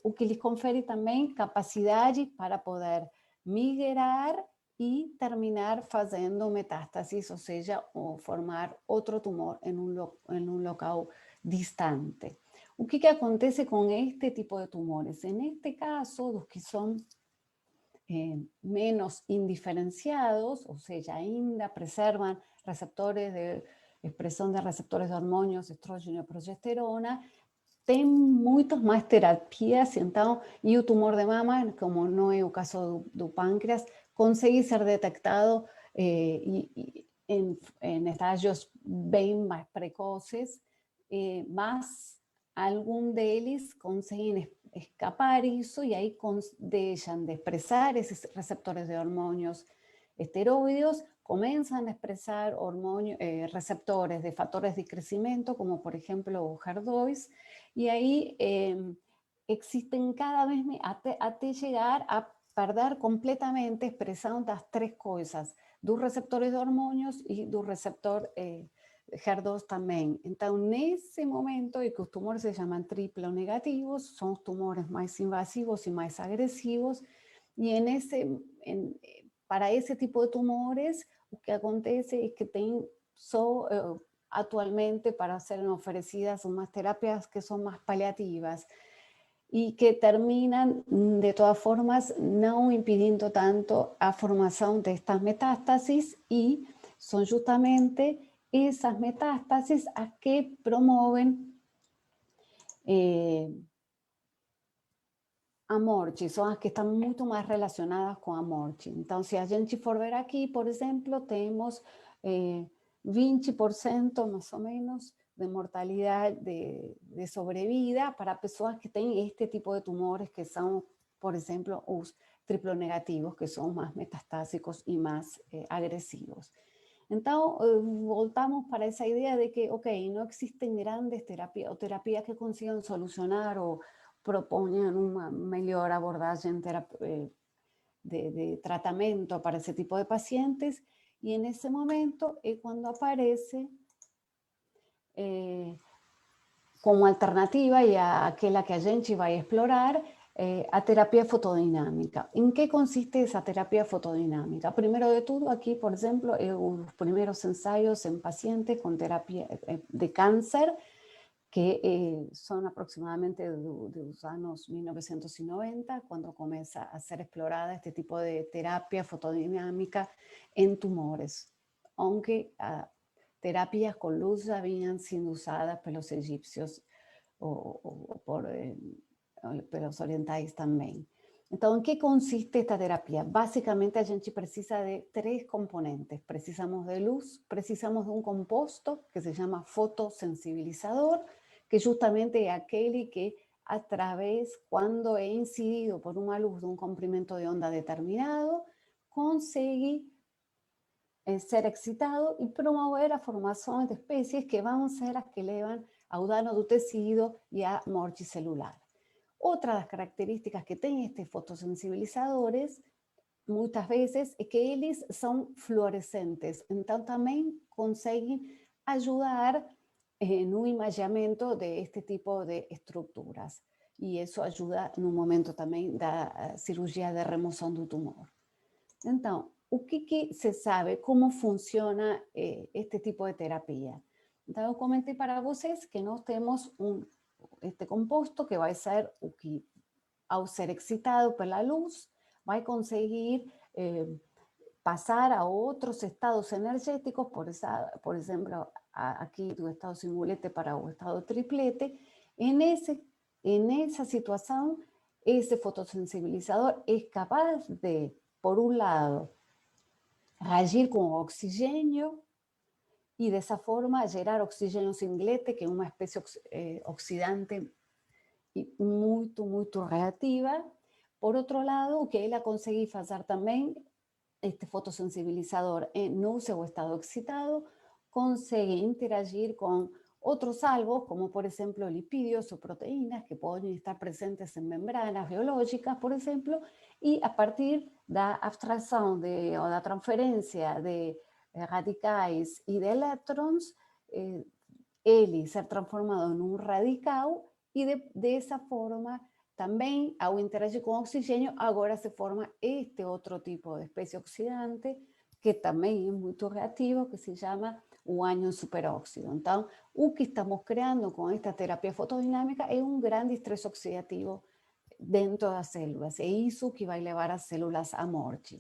o que lhes confere também capacidade para poder migrar e terminar fazendo metástases, ou seja, formar outro tumor em um local distante. O que acontece com este tipo de tumores? Neste caso, dos que são menos indiferenciados, ou seja, ainda preservam receptores de expressão de receptores de hormônios, estrógeno e progesterona, tem muitas mais terapias, então, e o tumor de mama, como não é o caso do pâncreas, consegue ser detectado em estágios bem mais precoces, mas alguns deles conseguem escapar isso e aí deixam de expressar esses receptores de hormônios esteroideos, comienzan a expresar receptores de factores de crecimiento, como por ejemplo HER2, y ahí existen cada vez hasta llegar a perder completamente expressão das três coisas, dos receptores de hormônios e do receptor HER2 também. Então, nesse momento, e que os tumores se chamam triplo negativos, são os tumores mais invasivos e mais agressivos, e para esse tipo de tumores, o que acontece é que tem só atualmente para serem oferecidas umas terapias que são mais paliativas e que terminam, de todas formas, não impedindo tanto a formação destas metástases, e são justamente essas metástases as que promovem a morte, são as que estão muito mais relacionadas com a morte. Então, se a gente for ver aqui, por exemplo, temos 20% mais ou menos de mortalidade de sobrevida para pessoas que têm este tipo de tumores, que são, por exemplo, os triplo negativos, que são mais metastásicos e mais agressivos. Então, voltamos para essa ideia de que, ok, não existem grandes terapias ou terapias que consigam solucionar ou proponham uma melhor abordagem de tratamento para esse tipo de pacientes, e nesse momento é quando aparece como alternativa, e aquela que a gente vai explorar, a terapia fotodinámica. Em que consiste essa terapia fotodinámica? Primeiro de tudo, aqui, por exemplo, os primeiros ensaios em pacientes com terapia de câncer, que son aproximadamente de los años 1990, cuando comienza a ser explorada este tipo de terapia fotodinámica en tumores, aunque terapias con luz ya habían sido usadas por los egipcios o por los orientales también. Entonces, ¿en qué consiste esta terapia? Básicamente a gente precisa de tres componentes. Precisamos de luz, precisamos de un compuesto que se llama fotosensibilizador, que justamente es aquel que a través, cuando es incidido por una luz de un comprimento de onda determinado, consigue ser excitado y promover a formación de especies que van a ser las que levan ao dano do tecido y a morte celular. Otra de las características que tienen estos fotosensibilizadores muchas veces es que ellos son fluorescentes, entonces también consiguen ayudar en un imaginamiento de este tipo de estructuras, y eso ayuda en un momento también da cirugía de remoción del tumor. Entonces, o que se sabe cómo funciona este tipo de terapia? Entonces, eu comentei para vocês que nós temos este composto que vai ser o que, ao ser excitado pela luz, vai conseguir passar a outros estados energéticos, por exemplo, aqui do estado singulete para o estado triplete. Nessa situação, esse fotossensibilizador é capaz de, por um lado, reagir com o oxigênio e dessa forma gerar oxigênio singlete, que é uma espécie oxidante muito, muito reativa. Por outro lado, o que ela consegue fazer também, este fotosensibilizador no seu estado excitado, consegue interagir com otros algos, como por ejemplo lipídios o proteínas que pueden estar presentes en membranas biológicas, por ejemplo, y a partir da abstração ou da transferência de radicais e de elétrons, ele ser transformado em um radical e dessa forma também, ao interagir com oxigênio, agora se forma este outro tipo de espécie oxidante, que também é muito reativo, que se chama o ânion superóxido. Então, o que estamos criando com esta terapia fotodinâmica é um grande estresse oxidativo dentro das células. É isso que vai levar as células à morte.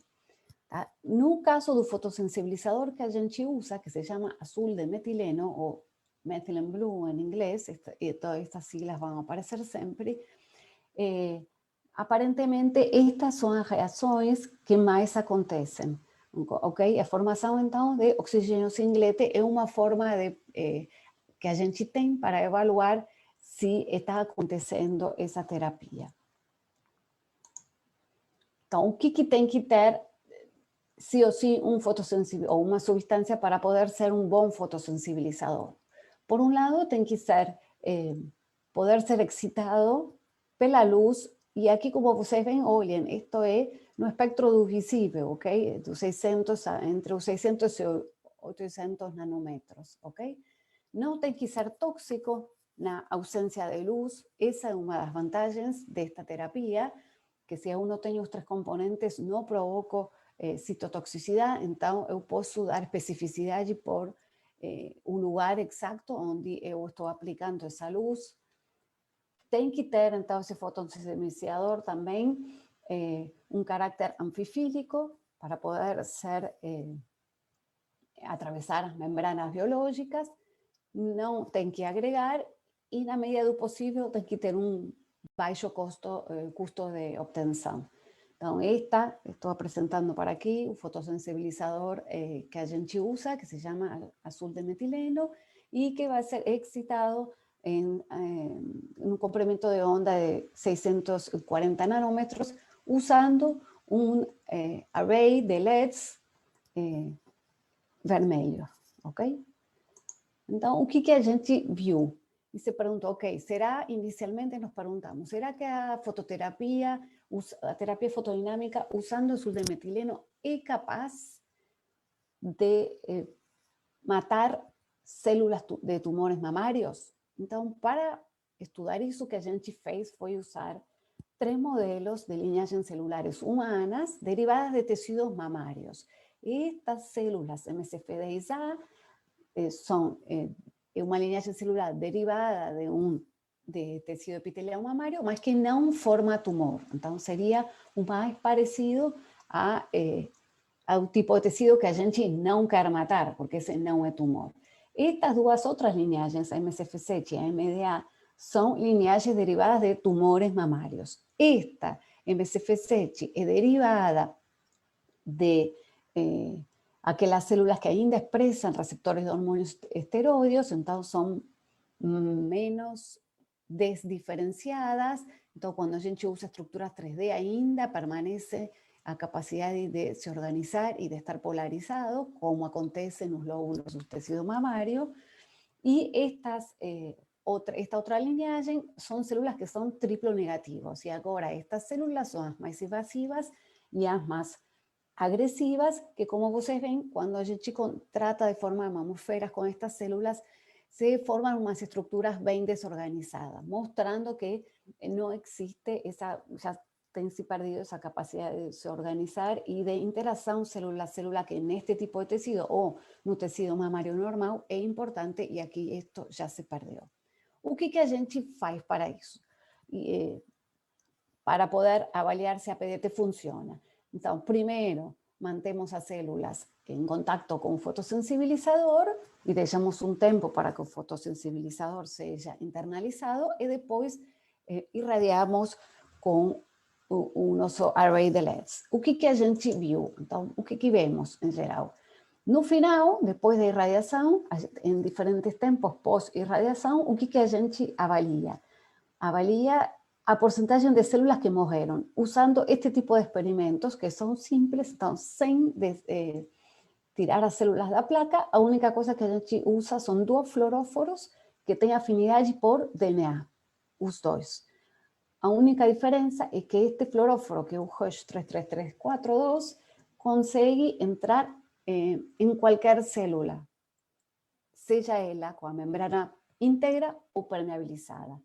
Tá? No caso do fotossensibilizador que a gente usa, que se chama azul de metileno, ou methylene blue em inglês, e todas estas siglas vão aparecer sempre, aparentemente estas são as reações que mais acontecem. Ok? A formação, então, de oxigênio singlete é uma forma que a gente tem para evaluar se está acontecendo essa terapia. Então, o que tem que ter, sí ou sí, um fotossensibilizador, ou uma substância para poder ser um bom fotossensibilizador? Por um lado, tem que ser, poder ser excitado pela luz. E aqui, como vocês veem, olhem, isto é no espectro do visível, ok? Do 600 entre os 600 e 800 nanômetros, ok? Não tem que ser tóxico na ausência de luz. Essa é uma das vantagens desta terapia, que se eu não tenho os 3 componentes, não provoco citotoxicidade, então eu posso dar especificidade por o lugar exato onde eu estou aplicando essa luz. Tem que ter, então, esse fotossensibilizador também um caráter anfifílico para poder ser, atravessar as membranas biológicas. Não tem que agregar e, na medida do possível, tem que ter um baixo custo de obtenção. Então, estou apresentando para aqui o fotossensibilizador que a gente usa, que se chama azul de metileno, e que vai ser excitado en un complemento de onda de 640 nanómetros usando un array de LEDs vermelho, ok? Então, o que a gente viu? E se perguntou, ok, inicialmente nos perguntamos, será que a fototerapia, a terapia fotodinâmica usando azul de metileno é capaz de matar células de tumores mamários? Então, para estudar isso, que a gente fez foi usar 3 modelos de linhagens celulares humanas derivadas de tecidos mamários. Estas células MSF10A são uma linhagem celular derivada de tecido epitelial mamário, mas que não forma tumor. Então, seria o mais parecido ao tipo de tecido que a gente não quer matar, porque esse não é tumor. Estas 2 outras linhagens, a MSF7 e a MDA, são linhagens derivadas de tumores mamários. Esta MSF7 é derivada de aquelas células que ainda expresan receptores de hormônios esteroides, então são menos desdiferenciadas. Então, quando a gente usa estruturas 3D, ainda permanece a capacidade de se organizar e de estar polarizado, como acontece nos lóbulos do tecido mamário. E esta outra linhagem são células que são triplo negativas. E agora, estas células são as mais invasivas e as mais agresivas, que como vocês veem, quando a gente trata de formar mamíferas com estas células, se forman umas estruturas bem desorganizadas, mostrando que não existe essa, já tem se perdido essa capacidade de se organizar e de interação célula-célula, que neste tipo de tecido ou no tecido mamário normal é importante, e aqui isto já se perdeu. O que a gente faz para isso? Para poder avaliar se a PDT funciona. Então, primeiro, mantemos as células em contato com o fotossensibilizador e deixamos um tempo para que o fotossensibilizador seja internalizado e depois irradiamos com o nosso array de LEDs. O que a gente viu? Então, o que vemos em geral? No final, depois da irradiação, em diferentes tempos pós-irradiação, o que a gente avalia? Avalia a porcentagem de células que morreram, usando este tipo de experimentos que são simples, então, sem tirar as células da placa. A única coisa que a gente usa são 2 fluoróforos que têm afinidade por DNA, os 2. A única diferença é que este fluoróforo, que é o Hush 33342, consegue entrar em qualquer célula, seja ela com a membrana íntegra ou permeabilizada.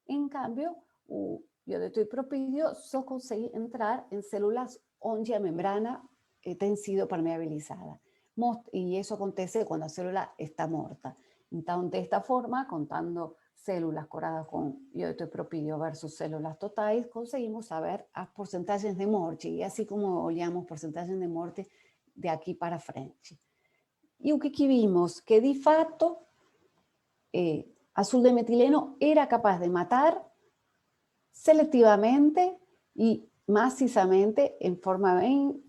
Em cambio, o iodotoipropídeo só consegue entrar em células onde a membrana tem sido permeabilizada. E isso acontece quando a célula está morta. Então, desta forma, contando células curadas com iodotoipropídeo versus células totais, conseguimos saber as porcentagens de morte, e assim como olhamos porcentagens de morte de aqui para frente. E o que vimos? Que, de fato, azul de metileno era capaz de matar selectivamente y macizamente, en forma bien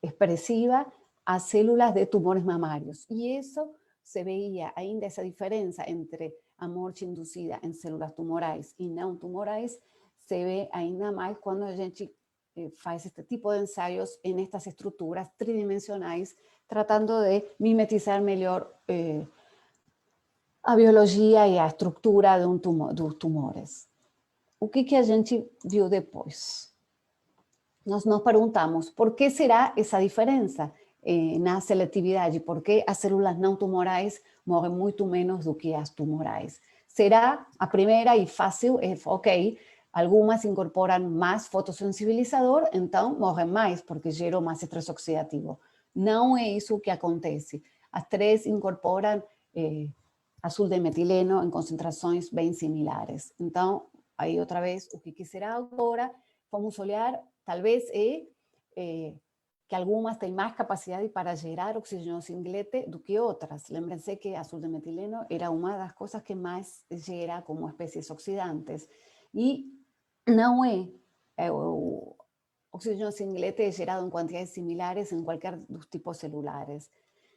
expresiva, a células de tumores mamarios. Y eso se veía ainda esa diferencia entre a morte inducida en células tumorais y no tumorais, se ve ainda más cuando a gente faz este tipo de ensayos en estas estructuras tridimensionais, tratando de mimetizar mejor a biologia e a estrutura de dos tumores. O que a gente viu depois? Nós nos perguntamos por que será essa diferença na seletividade, por que as células não tumorais morrem muito menos do que as tumorais. Será, a primeira e fácil é, ok, algumas incorporam mais fotossensibilizador, então morrem mais, porque geram mais estresse oxidativo. Não é isso que acontece. As três incorporam azul de metileno em concentrações bem similares. Então, aí outra vez, o que será agora? Vamos olhar, talvez que algumas têm mais capacidade para gerar oxigênio singlete do que outras. Lembrem-se que azul de metileno era uma das coisas que mais gera como espécies oxidantes. E não o oxigênio singlete é gerado em quantidades similares em qualquer dos tipos celulares.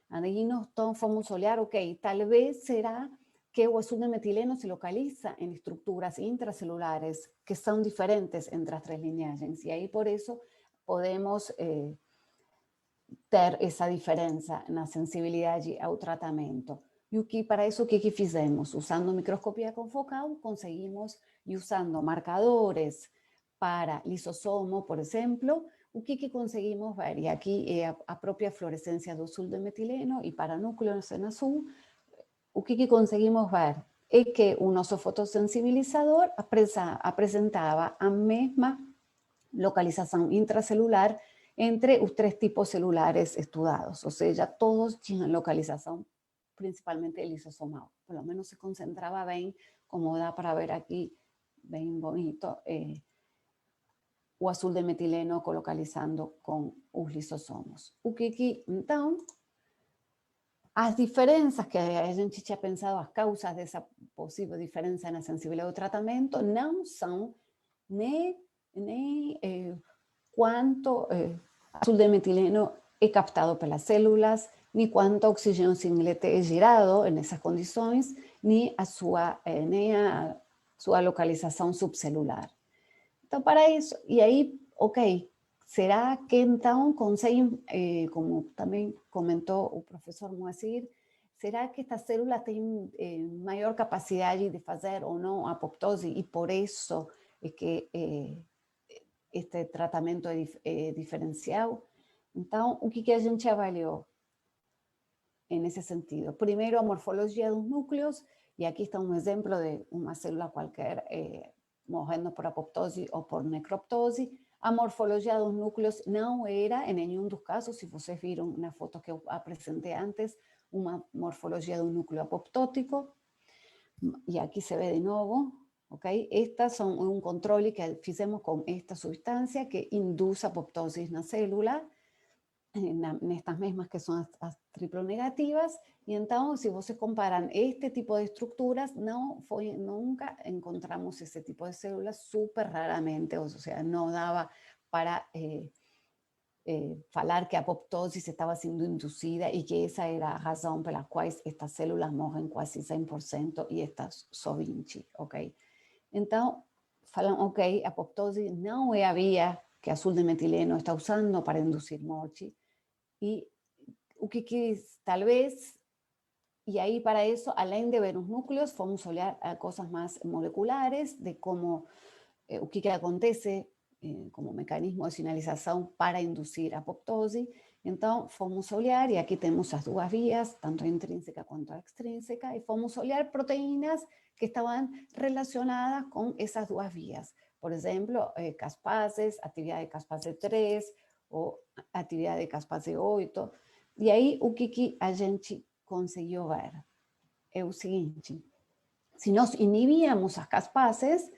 Aí nós então fomos olhar, ok, talvez será que o azul de metileno se localiza en estructuras intracelulares que son diferentes entre las tres lineagens. Y ahí por eso podemos ter essa diferença na sensibilidade ao tratamento. E para isso, o que fizemos? Usando microscopia confocal, conseguimos, e usando marcadores para lisosomo, por exemplo, o que conseguimos ver? E aqui é a própria fluorescência do azul de metileno, e para núcleos em azul, o que conseguimos ver é que o nosso fotossensibilizador apresentava a mesma localização intracelular entre os três tipos celulares estudados, ou seja, todos tinham localização principalmente lisosomal, pelo menos se concentrava bem, como dá para ver aqui, bem bonito, o azul de metileno colocalizando com os lisosomos. O que então, as diferenças que a gente tinha pensado, as causas dessa possível diferença na sensibilidade do tratamento, não são nem quanto azul de metileno é captado pelas células, nem quanto oxigênio singlete é gerado nessas condições, nem a sua localização subcelular. Então, para isso, e aí, ok, será que então conseguem, como também comentou o professor Moacir, será que estas células têm maior capacidade de fazer ou não apoptose e por isso é que este tratamento é diferencial? Então, o que a gente avaliou nesse sentido? Primeiro, a morfologia dos núcleos, e aqui está um exemplo de uma célula qualquer morrendo por apoptose ou por necroptose. A morfologia dos núcleos não era, em nenhum dos casos, se vocês viram na foto que eu apresentei antes, uma morfologia do núcleo apoptótico. E aqui se vê de novo, ok? Estas são um controle que fizemos com esta substância que induz apoptose na célula, nestas mesmas que são as triplonegativas, e então, se vocês comparam este tipo de estruturas, nunca encontramos esse tipo de células, super raramente, ou seja, não dava para falar que a apoptose estava sendo induzida e que essa era a razão pela qual estas células morrem quase 100% e estas só 20%, ok? Então, falam, ok, a apoptose não é a via que azul de metileno está usando para induzir morte, e o que talvez, e aí para isso, além de ver os núcleos, fomos olhar a coisas mais moleculares, de como o que acontece como mecanismo de sinalização para induzir a apoptose. Então, fomos olhar, e aqui temos as duas vias, tanto a intrínseca quanto a extrínseca, e fomos olhar proteínas que estaban relacionadas con esas duas vías. Por ejemplo, caspases, actividad de caspase 3 o actividad de caspase 8. E aí, o que a gente conseguiu ver é o seguinte: se nós inibíamos as caspases,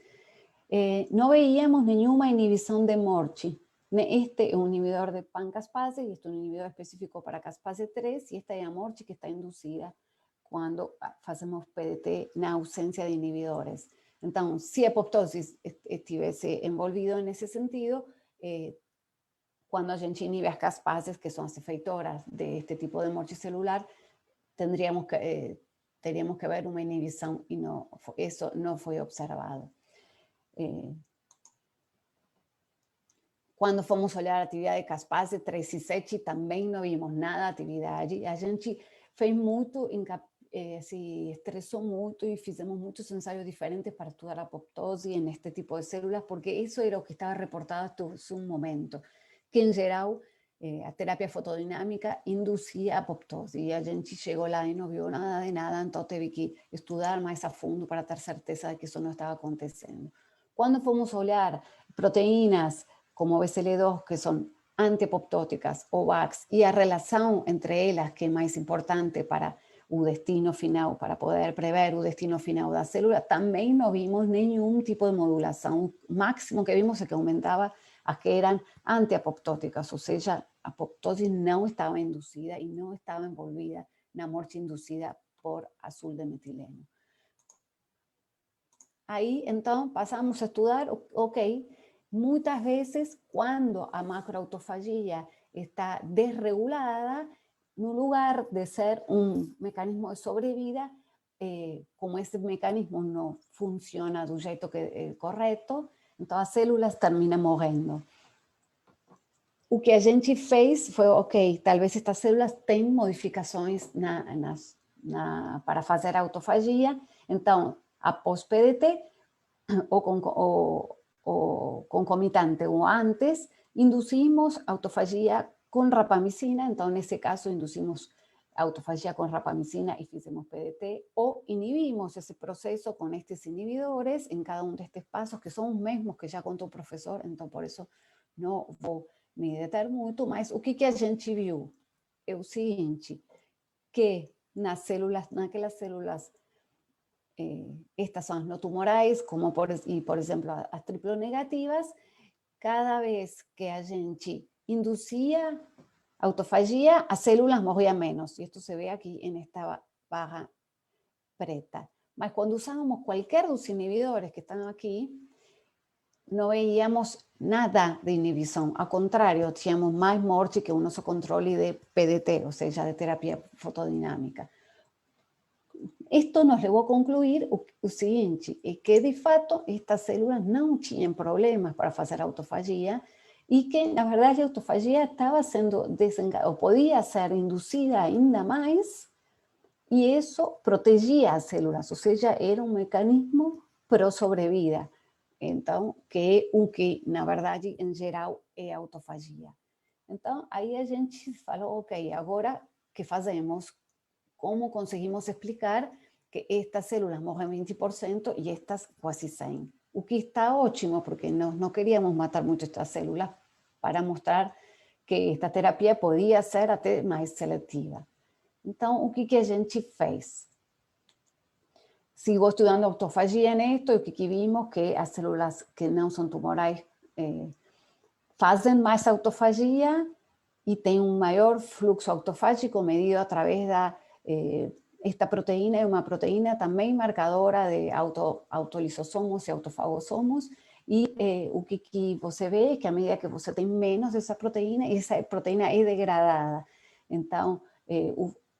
no veíamos nenhuma inhibición de MORCHI. Este es un inhibidor de pan-caspase y este es un inhibidor específico para caspase 3, y esta es a MORCHI que está inducida cuando hacemos PDT en ausencia de inhibidores. Entonces, si apoptosis estuviese envolvido en ese sentido, cuando a gente inhibe as caspases, que son las efectoras de este tipo de MORCHI celular, teníamos que ver una inhibición, y no, eso no fue observado. Quando fomos olhar a atividade de caspase 3 e 7, também não vimos nada de atividade. A gente fez muito, se estressou muito e fizemos muitos ensaios diferentes para estudar a apoptose neste tipo de células, porque isso era o que estava reportado hasta um momento, que em geral a terapia fotodinâmica induzia a apoptose. E a gente chegou lá e não viu nada de nada, então teve que estudar mais a fundo para ter certeza de que isso não estava acontecendo. Quando fomos olhar proteínas como BCL2, que son antiapoptóticas, o VAX, y a relación entre ellas, que es más importante para el destino final, para poder prever el destino final de la célula, también no vimos ningún tipo de modulación. O máximo que vimos es que aumentaba a que eran antiapoptóticas, o sea, la apoptosis no estaba inducida y no estaba envolvida en la muerte inducida por azul de metileno. Ahí, entonces, pasamos a estudiar, ok, muchas veces cuando a macroautofagia está desregulada, en lugar de ser un mecanismo de sobrevida, como ese mecanismo no funciona del jeito correcto, entonces las células terminan morrendo. O que a gente fez foi, ok, tal vez estas células têm modificações para fazer autofagia, então, após PDT, o concomitante o antes, inducimos autofagia con rapamicina, entonces en ese caso inducimos autofagia con rapamicina y hicimos PDT, o inhibimos ese proceso con estos inhibidores en cada uno de estos pasos, que son los mismos que ya contó el profesor, entonces por eso no vou me deter muito, mas o que a gente viu é o seguinte, que naquelas células estas son las no tumorais, como por ejemplo las triplonegativas, cada vez que a gente inducía autofagia, as células morrían menos. Y esto se ve aquí en esta barra preta. Mas cuando usábamos cualquier de los inhibidores que están aquí, no veíamos nada de inhibición. Al contrario, teníamos más MORCHI que un nosso controle de PDT, o sea, de terapia fotodinámica. Esto nos llevó a concluir o seguinte, es que de fato estas células no tenían problemas para hacer autofagia y que na verdade a autofagia estaba siendo o podía ser inducida ainda más y eso protegía as células, o sea, era un mecanismo pro sobrevida. Então, que é o que, na verdade, em geral, é autofagia. Então, aí a gente falou, ok, agora, o que fazemos? Como conseguimos explicar que estas células morren 20% y estas quase 100%. O que está ótimo, porque no queríamos matar mucho estas células para mostrar que esta terapia podía ser até mais seletiva. Então, o que a gente fez? Sigo estudando autofagia esto, y o que vimos que as células que no son tumorais hacen más autofagia y tienen un mayor fluxo autofágico medido a través de esta proteína, es una proteína también marcadora de autolisosomos y autofagosomos, y o que você ve es que a medida que você tem menos de esa proteína es degradada. Entonces,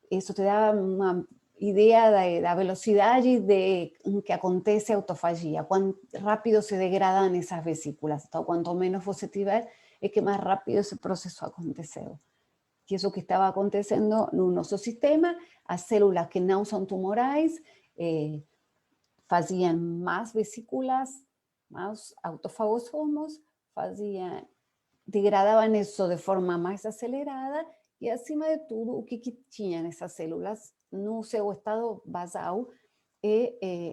eso te da una idea de la velocidad de que acontece a autofagia, cuán rápido se degradan esas vesículas. Entonces, cuanto menos você tiver, es que más rápido ese proceso aconteceu. Que eso que estaba acontecendo no nosso sistema, as células que no son tumorais hacían más vesículas más autófagos somos, degradaban eso de forma mais acelerada e, acima de tudo, o que tinham essas células no seu estado basal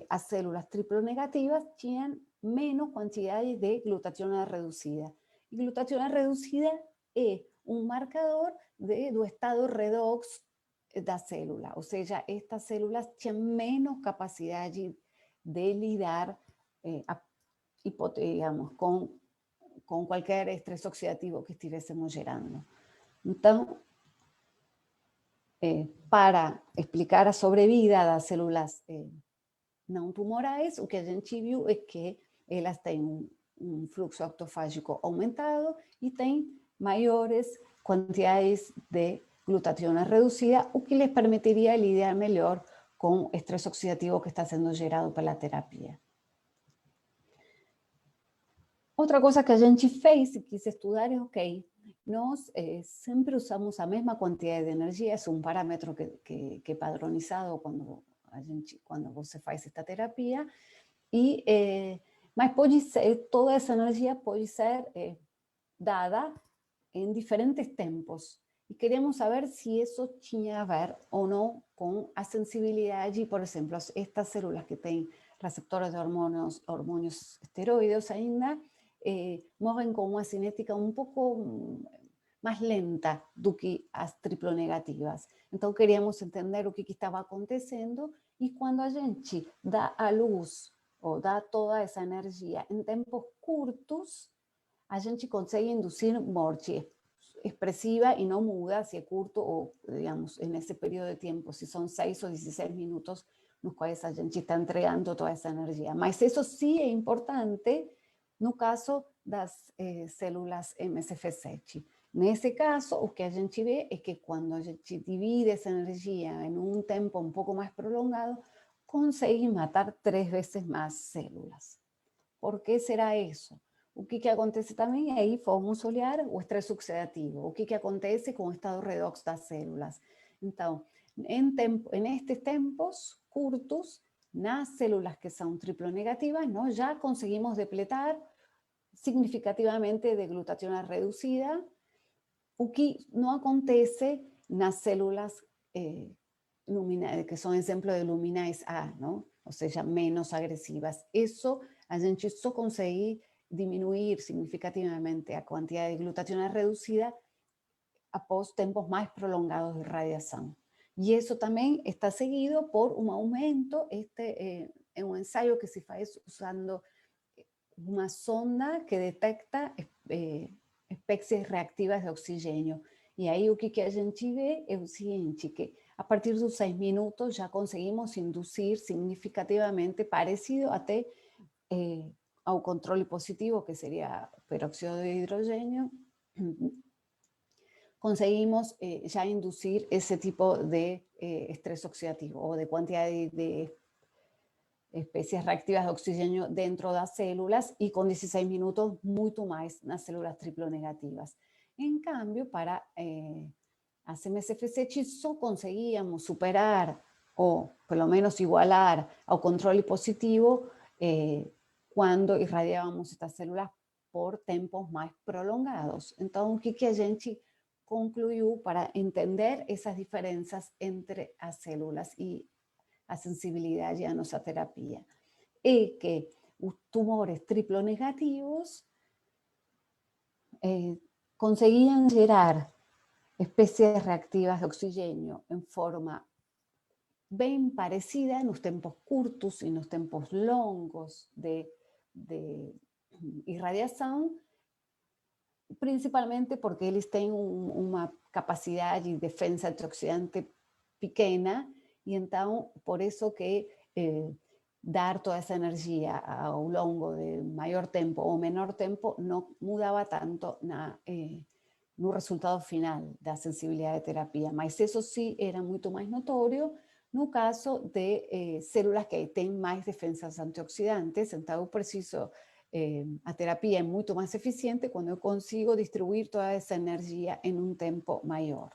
as células triplonegativas tinham menos quantidade de glutationa reduzida. E glutationa reduzida é marcador do estado redox da célula, ou seja, estas células tinham menos capacidade de lidar digamos, com qualquer estresse oxidativo que estivéssemos gerando. Então, para explicar a sobrevida das células não tumorais, o que a gente viu é que elas têm fluxo autofágico aumentado e têm maiores quantidades de glutationa reduzida, o que les permitiria lidar melhor com o estresse oxidativo que está sendo gerado pela terapia. Outra coisa que a gente fez e quis estudar é, ok, nós sempre usamos a mesma quantidade de energia, é um parâmetro que é padronizado quando você faz esta terapia, mas pode ser, toda essa energia pode ser dada em diferentes tempos. E queremos saber se isso tinha a ver ou não com a sensibilidade, por exemplo, estas células que têm receptores de hormônios esteroides ainda, movem com uma cinética um pouco mais lenta do que as triplonegativas. Então, queríamos entender o que estava acontecendo e quando a gente dá a luz ou dá toda essa energia em tempos curtos, a gente consegue induzir morte expressiva e não muda se é curto ou, digamos, nesse período de tempo, se são 6 ou 16 minutos nos quais a gente está entregando toda essa energia. Mas isso sim é importante no caso das células MSF7. Nesse caso, o que a gente vê é que quando a gente divide essa energia em tempo um pouco mais prolongado, consegue matar 3 vezes mais células. Por que será isso? O que acontece também aí, vamos olhar o estresse oxidativo, o que acontece com o estado redox das células. Então, em estes tempos curtos, nas células que são triplonegativas, nós já conseguimos depletar significativamente de glutationa reduzida, o que não acontece nas células que são exemplo de luminase A, não? Ou seja, menos agressivas. Isso a gente só consegue diminuir significativamente a quantidade de glutationa reduzida após tempos mais prolongados de radiação. E isso também está seguido por um aumento, é um ensaio que se faz usando uma sonda que detecta espécies reactivas de oxigênio. E aí o que a gente vê é o seguinte, que a partir dos 6 minutos já conseguimos induzir significativamente, parecido até ao controle positivo, que seria peróxido de hidrogênio, conseguimos já induzir esse tipo de estresse oxidativo, ou de quantidade de espécies reactivas de oxigênio dentro das células e com 16 minutos muito mais nas células triplonegativas. Em cambio, para as MSF7 só conseguíamos superar ou pelo menos igualar ao controle positivo quando irradiávamos estas células por tempos mais prolongados. Então, o que a gente concluiu para entender essas diferenças entre as células e a sensibilidade à nossa terapia é que os tumores triplonegativos conseguían gerar espécies reactivas de oxigênio em forma bem parecida nos tempos curtos e nos tempos longos de irradiação, principalmente porque eles têm uma capacidade de defesa antioxidante pequena, e então por isso que dar toda essa energia ao longo de maior tempo ou menor tempo não mudava tanto no resultado final da sensibilidade de terapia, mas isso sim era muito mais notório no caso de células que têm mais defensas antioxidantes. Então eu preciso, a terapia é muito mais eficiente quando eu consigo distribuir toda essa energia em tempo maior.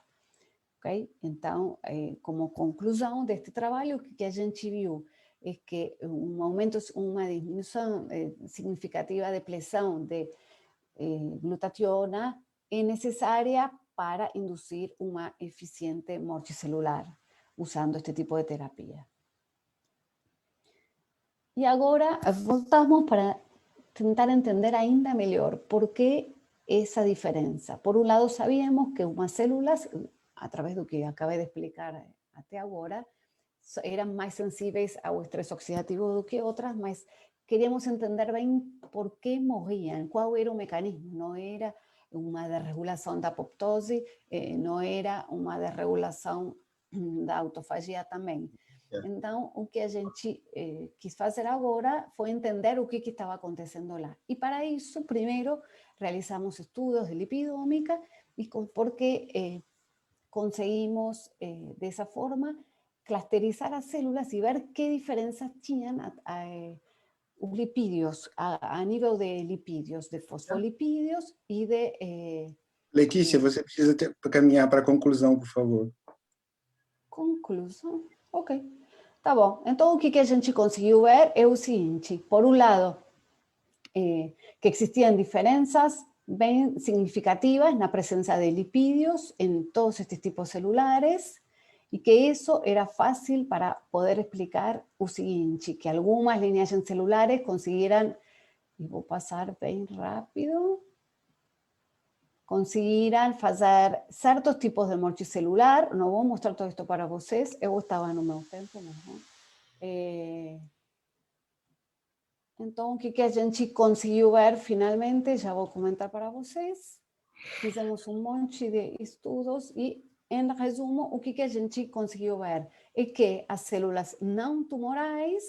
Okay? Então, como conclusão deste trabalho, o que a gente viu es que un aumento, una disminución significativa de presión de glutationa es necesaria para inducir una eficiente morte celular usando este tipo de terapia. E agora voltamos para tentar entender ainda melhor por que essa diferença. Por um lado, sabíamos que umas células, a través do que acabei de explicar até agora, eram mais sensíveis ao estresse oxidativo do que outras, mas queríamos entender bem por que morriam, qual era o mecanismo. Não era uma desregulação da apoptose, não era uma desregulação da autofagia também. Então, o que a gente quis fazer agora foi entender o que estava acontecendo lá. E para isso, primeiro, realizamos estudos de lipidômica, porque conseguimos, dessa forma, clusterizar as células e ver que diferenças tinham os lipídios, a nível de lipídios, de fosfolipídios e de... Letícia, você precisa caminhar para a conclusão, por favor. Conclusão? Ok. Tá bom. Então, o que a gente conseguiu ver é o seguinte. Por um lado, que existiam diferenças bem significativas na presença de lipídios em todos estes tipos celulares e que isso era fácil para poder explicar o seguinte, que algumas linhagens celulares conseguiram, e vou passar bem rápido, conseguiram fazer certos tipos de morte celular. Não vou mostrar todo isto para vocês, eu estava no meu tempo, então, o que a gente conseguiu ver finalmente, já vou comentar para vocês. Fizemos um monte de estudos e, em resumo, o que a gente conseguiu ver é que as células não tumorais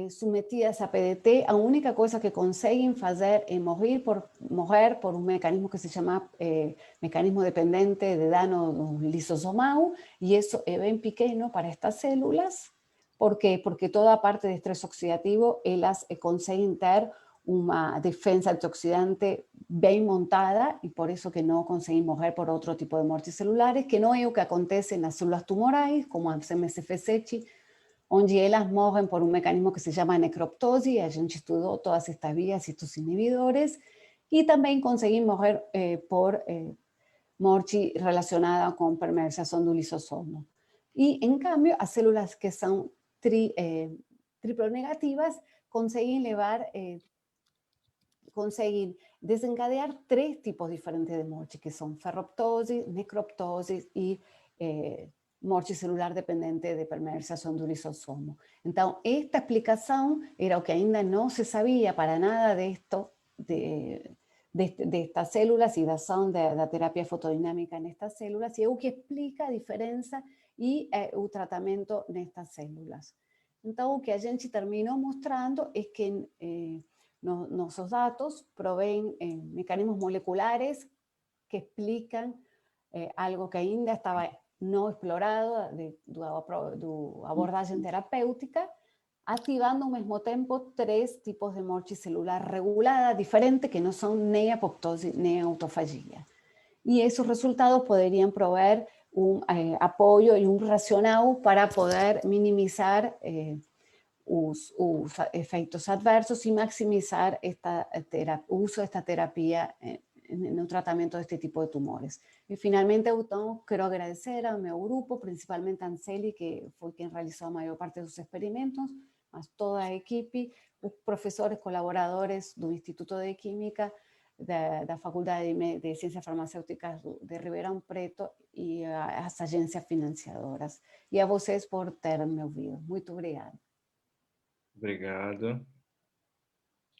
submetidas a PDT, a única coisa que conseguem fazer é morrer por um mecanismo que se chama mecanismo dependente de dano do lisosomal, e isso é bem pequeno para estas células. ¿Por quê? Porque toda a parte de estresse oxidativo, elas conseguem ter uma defesa antioxidante bem montada e por isso que não conseguem morrer por outro tipo de mortes celulares, que não é o que acontece nas células tumorais, como as MSF7, onde elas morrem por um mecanismo que se chama necroptose, a gente estudou todas estas vias e estes inibidores, e também conseguem morrer por morte relacionada com permeabilização do lisosomo. E, em cambio, as células que são triplo negativas conseguem desencadear 3 tipos diferentes de morte, que são ferroptose, necroptose e morte celular dependente de permeabilização do lisosomo. Então, esta explicação era o que ainda não se sabia para nada destas células e da ação da terapia fotodinâmica nestas células, e é o que explica a diferença e o tratamento nestas células. Então, o que a gente terminou mostrando é que nossos dados provêm mecanismos moleculares que explicam algo que ainda estava não explorado do abordagem terapêutica, ativando ao mesmo tempo 3 tipos de morte celular regulada diferente, que não são nem apoptose nem autofagia. E esses resultados poderiam prover um apoio e um racional para poder minimizar os efeitos adversos e maximizar o uso desta terapia no tratamento deste tipo de tumores. E, finalmente, então, quero agradecer ao meu grupo, principalmente a Anseli, que foi quem realizou a maior parte dos experimentos, mas toda a equipe, os professores colaboradores do Instituto de Química, da Faculdade de Ciências Farmacêuticas de Ribeirão Preto e as agências financiadoras. E a vocês por terem me ouvido. Muito obrigada. Obrigado.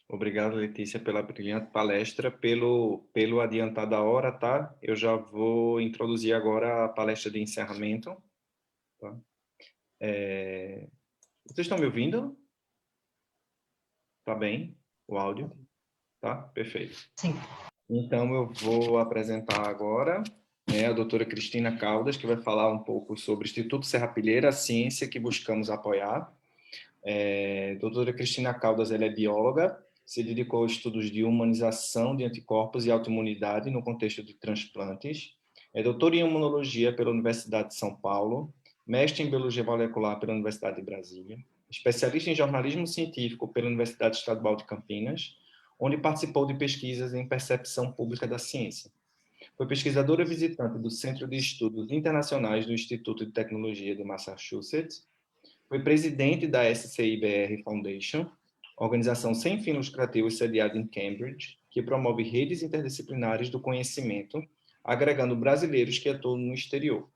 Obrigado, Letícia, pela brilhante palestra, pelo adiantar da hora, tá? Eu já vou introduzir agora a palestra de encerramento. Tá? Vocês estão me ouvindo? Tá bem? O áudio? Tá? Perfeito. Sim. Então, eu vou apresentar agora a doutora Cristina Caldas, que vai falar um pouco sobre o Instituto Serrapilheira, a ciência que buscamos apoiar. Doutora Cristina Caldas, ela é bióloga, se dedicou a estudos de humanização de anticorpos e autoimunidade no contexto de transplantes. É doutora em imunologia pela Universidade de São Paulo, mestre em biologia molecular pela Universidade de Brasília. especialista em jornalismo científico pela Universidade Estadual de Campinas, onde participou de pesquisas em percepção pública da ciência. Foi pesquisadora visitante do Centro de Estudos Internacionais do Instituto de Tecnologia de Massachusetts. Foi presidente da SCIBR Foundation, organização sem fins lucrativos sediada em Cambridge, que promove redes interdisciplinares do conhecimento, agregando brasileiros que atuam no exterior.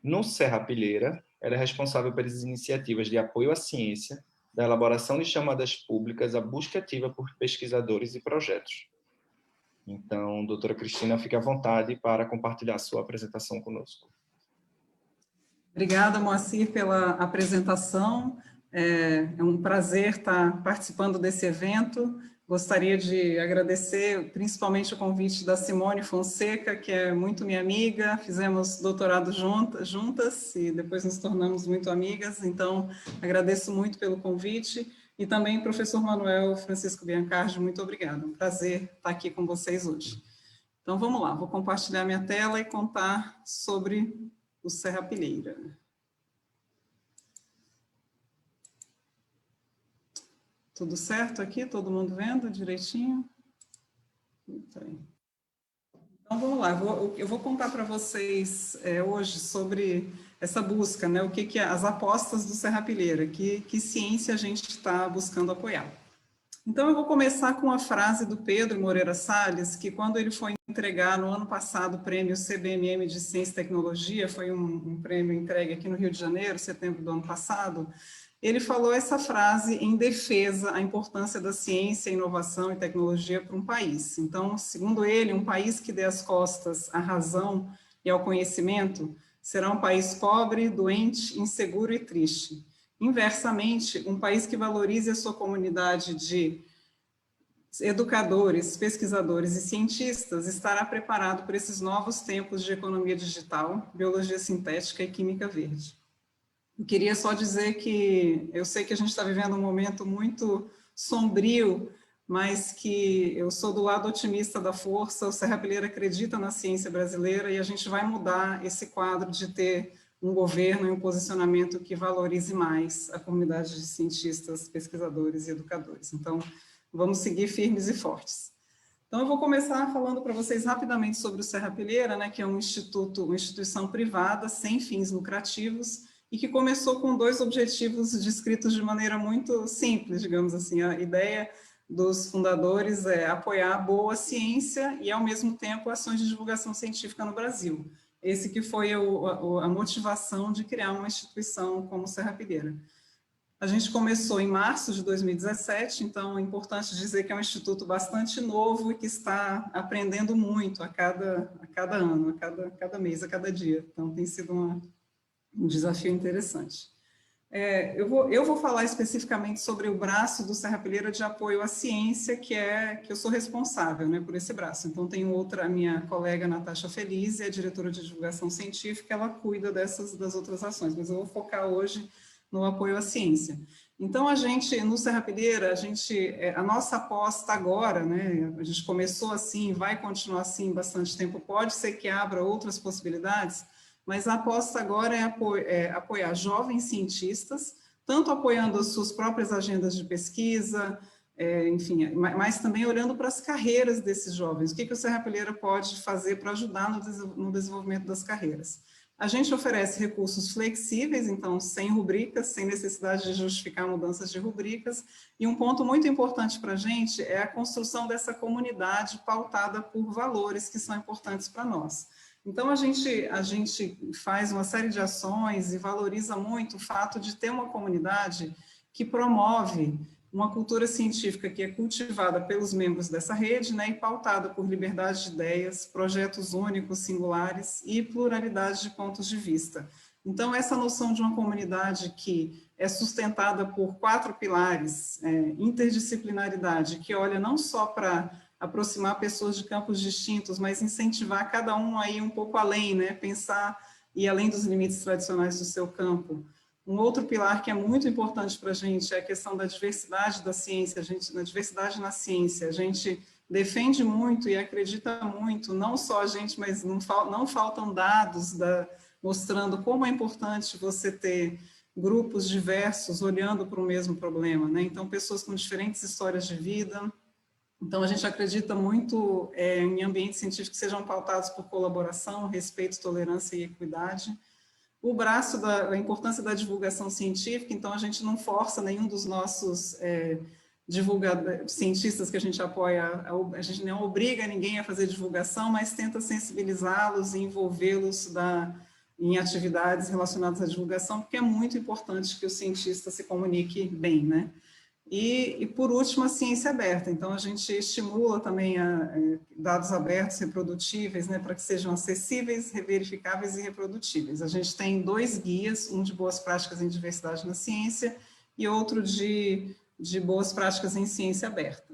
No Serrapilheira, ela é responsável pelas iniciativas de apoio à ciência, da elaboração de chamadas públicas, à busca ativa por pesquisadores e projetos. Então, doutora Cristina, fique à vontade para compartilhar sua apresentação conosco. Obrigada, Moacir, pela apresentação. É um prazer estar participando desse evento. Gostaria de agradecer principalmente o convite da Simone Fonseca, que é muito minha amiga, fizemos doutorado juntas e depois nos tornamos muito amigas, então agradeço muito pelo convite, e também o professor Manuel Francisco Biancardi, muito obrigada, um prazer estar aqui com vocês hoje. Então vamos lá, vou compartilhar minha tela e contar sobre o Serrapilheira. Tudo certo aqui? Todo mundo vendo direitinho? Muito bem. Então, vamos lá. Eu vou contar para vocês hoje sobre essa busca, né? O que as apostas do Serrapilheira, que ciência a gente está buscando apoiar. Então, eu vou começar com a frase do Pedro Moreira Salles, que quando ele foi entregar no ano passado o prêmio CBMM de Ciência e Tecnologia, foi um prêmio entregue aqui no Rio de Janeiro, setembro do ano passado, ele falou essa frase em defesa à importância da ciência, inovação e tecnologia para um país. Então, segundo ele, um país que dê as costas à razão e ao conhecimento será um país pobre, doente, inseguro e triste. Inversamente, um país que valorize a sua comunidade de educadores, pesquisadores e cientistas estará preparado para esses novos tempos de economia digital, biologia sintética e química verde. Eu queria só dizer que eu sei que a gente está vivendo um momento muito sombrio, mas que eu sou do lado otimista da força, o Serrapilheira acredita na ciência brasileira e a gente vai mudar esse quadro de ter um governo e um posicionamento que valorize mais a comunidade de cientistas, pesquisadores e educadores. Então, vamos seguir firmes e fortes. Então, eu vou começar falando para vocês rapidamente sobre o Serrapilheira, né, que é uma instituição privada, sem fins lucrativos, e que começou com dois objetivos descritos de maneira muito simples, digamos assim. A ideia dos fundadores é apoiar a boa ciência e, ao mesmo tempo, ações de divulgação científica no Brasil. Esse que foi a motivação de criar uma instituição como o Serrapilheira. A gente começou em março de 2017, então é importante dizer que é um instituto bastante novo e que está aprendendo muito a cada ano, a cada mês, a cada dia. Então tem sido um desafio interessante. Eu vou falar especificamente sobre o braço do Serrapilheira de apoio à ciência, que eu sou responsável, né, por esse braço. Então, tem outra, a minha colega Natasha Feliz, é a diretora de divulgação científica, ela cuida das outras ações, mas eu vou focar hoje no apoio à ciência. Então, no Serrapilheira, a nossa aposta agora, né, a gente começou assim, vai continuar assim bastante tempo, pode ser que abra outras possibilidades, mas a aposta agora é apoiar jovens cientistas, tanto apoiando as suas próprias agendas de pesquisa, enfim, mas também olhando para as carreiras desses jovens. O que o Serrapilheira pode fazer para ajudar no desenvolvimento das carreiras? A gente oferece recursos flexíveis, então sem rubricas, sem necessidade de justificar mudanças de rubricas, e um ponto muito importante para a gente é a construção dessa comunidade pautada por valores que são importantes para nós. Então, a gente faz uma série de ações e valoriza muito o fato de ter uma comunidade que promove uma cultura científica que é cultivada pelos membros dessa rede, né, e pautada por liberdade de ideias, projetos únicos, singulares e pluralidade de pontos de vista. Então, essa noção de uma comunidade que é sustentada por 4 pilares, interdisciplinaridade, que olha não só para aproximar pessoas de campos distintos, mas incentivar cada um a ir um pouco além, né? Pensar e além dos limites tradicionais do seu campo. Um outro pilar que é muito importante para a gente é a questão da diversidade da ciência, na diversidade na ciência. A gente defende muito e acredita muito, não só a gente, mas não faltam dados mostrando como é importante você ter grupos diversos olhando para o mesmo problema, né? Então, pessoas com diferentes histórias de vida. Então, a gente acredita muito em ambientes científicos que sejam pautados por colaboração, respeito, tolerância e equidade. O braço da importância da divulgação científica, então a gente não força nenhum dos nossos cientistas que a gente apoia, a gente não obriga ninguém a fazer divulgação, mas tenta sensibilizá-los e envolvê-los em atividades relacionadas à divulgação, porque é muito importante que o cientista se comunique bem, né? E por último, a ciência aberta. Então, a gente estimula também dados abertos, reprodutíveis, né, para que sejam acessíveis, verificáveis e reprodutíveis. A gente tem 2 guias, um de boas práticas em diversidade na ciência e outro de boas práticas em ciência aberta.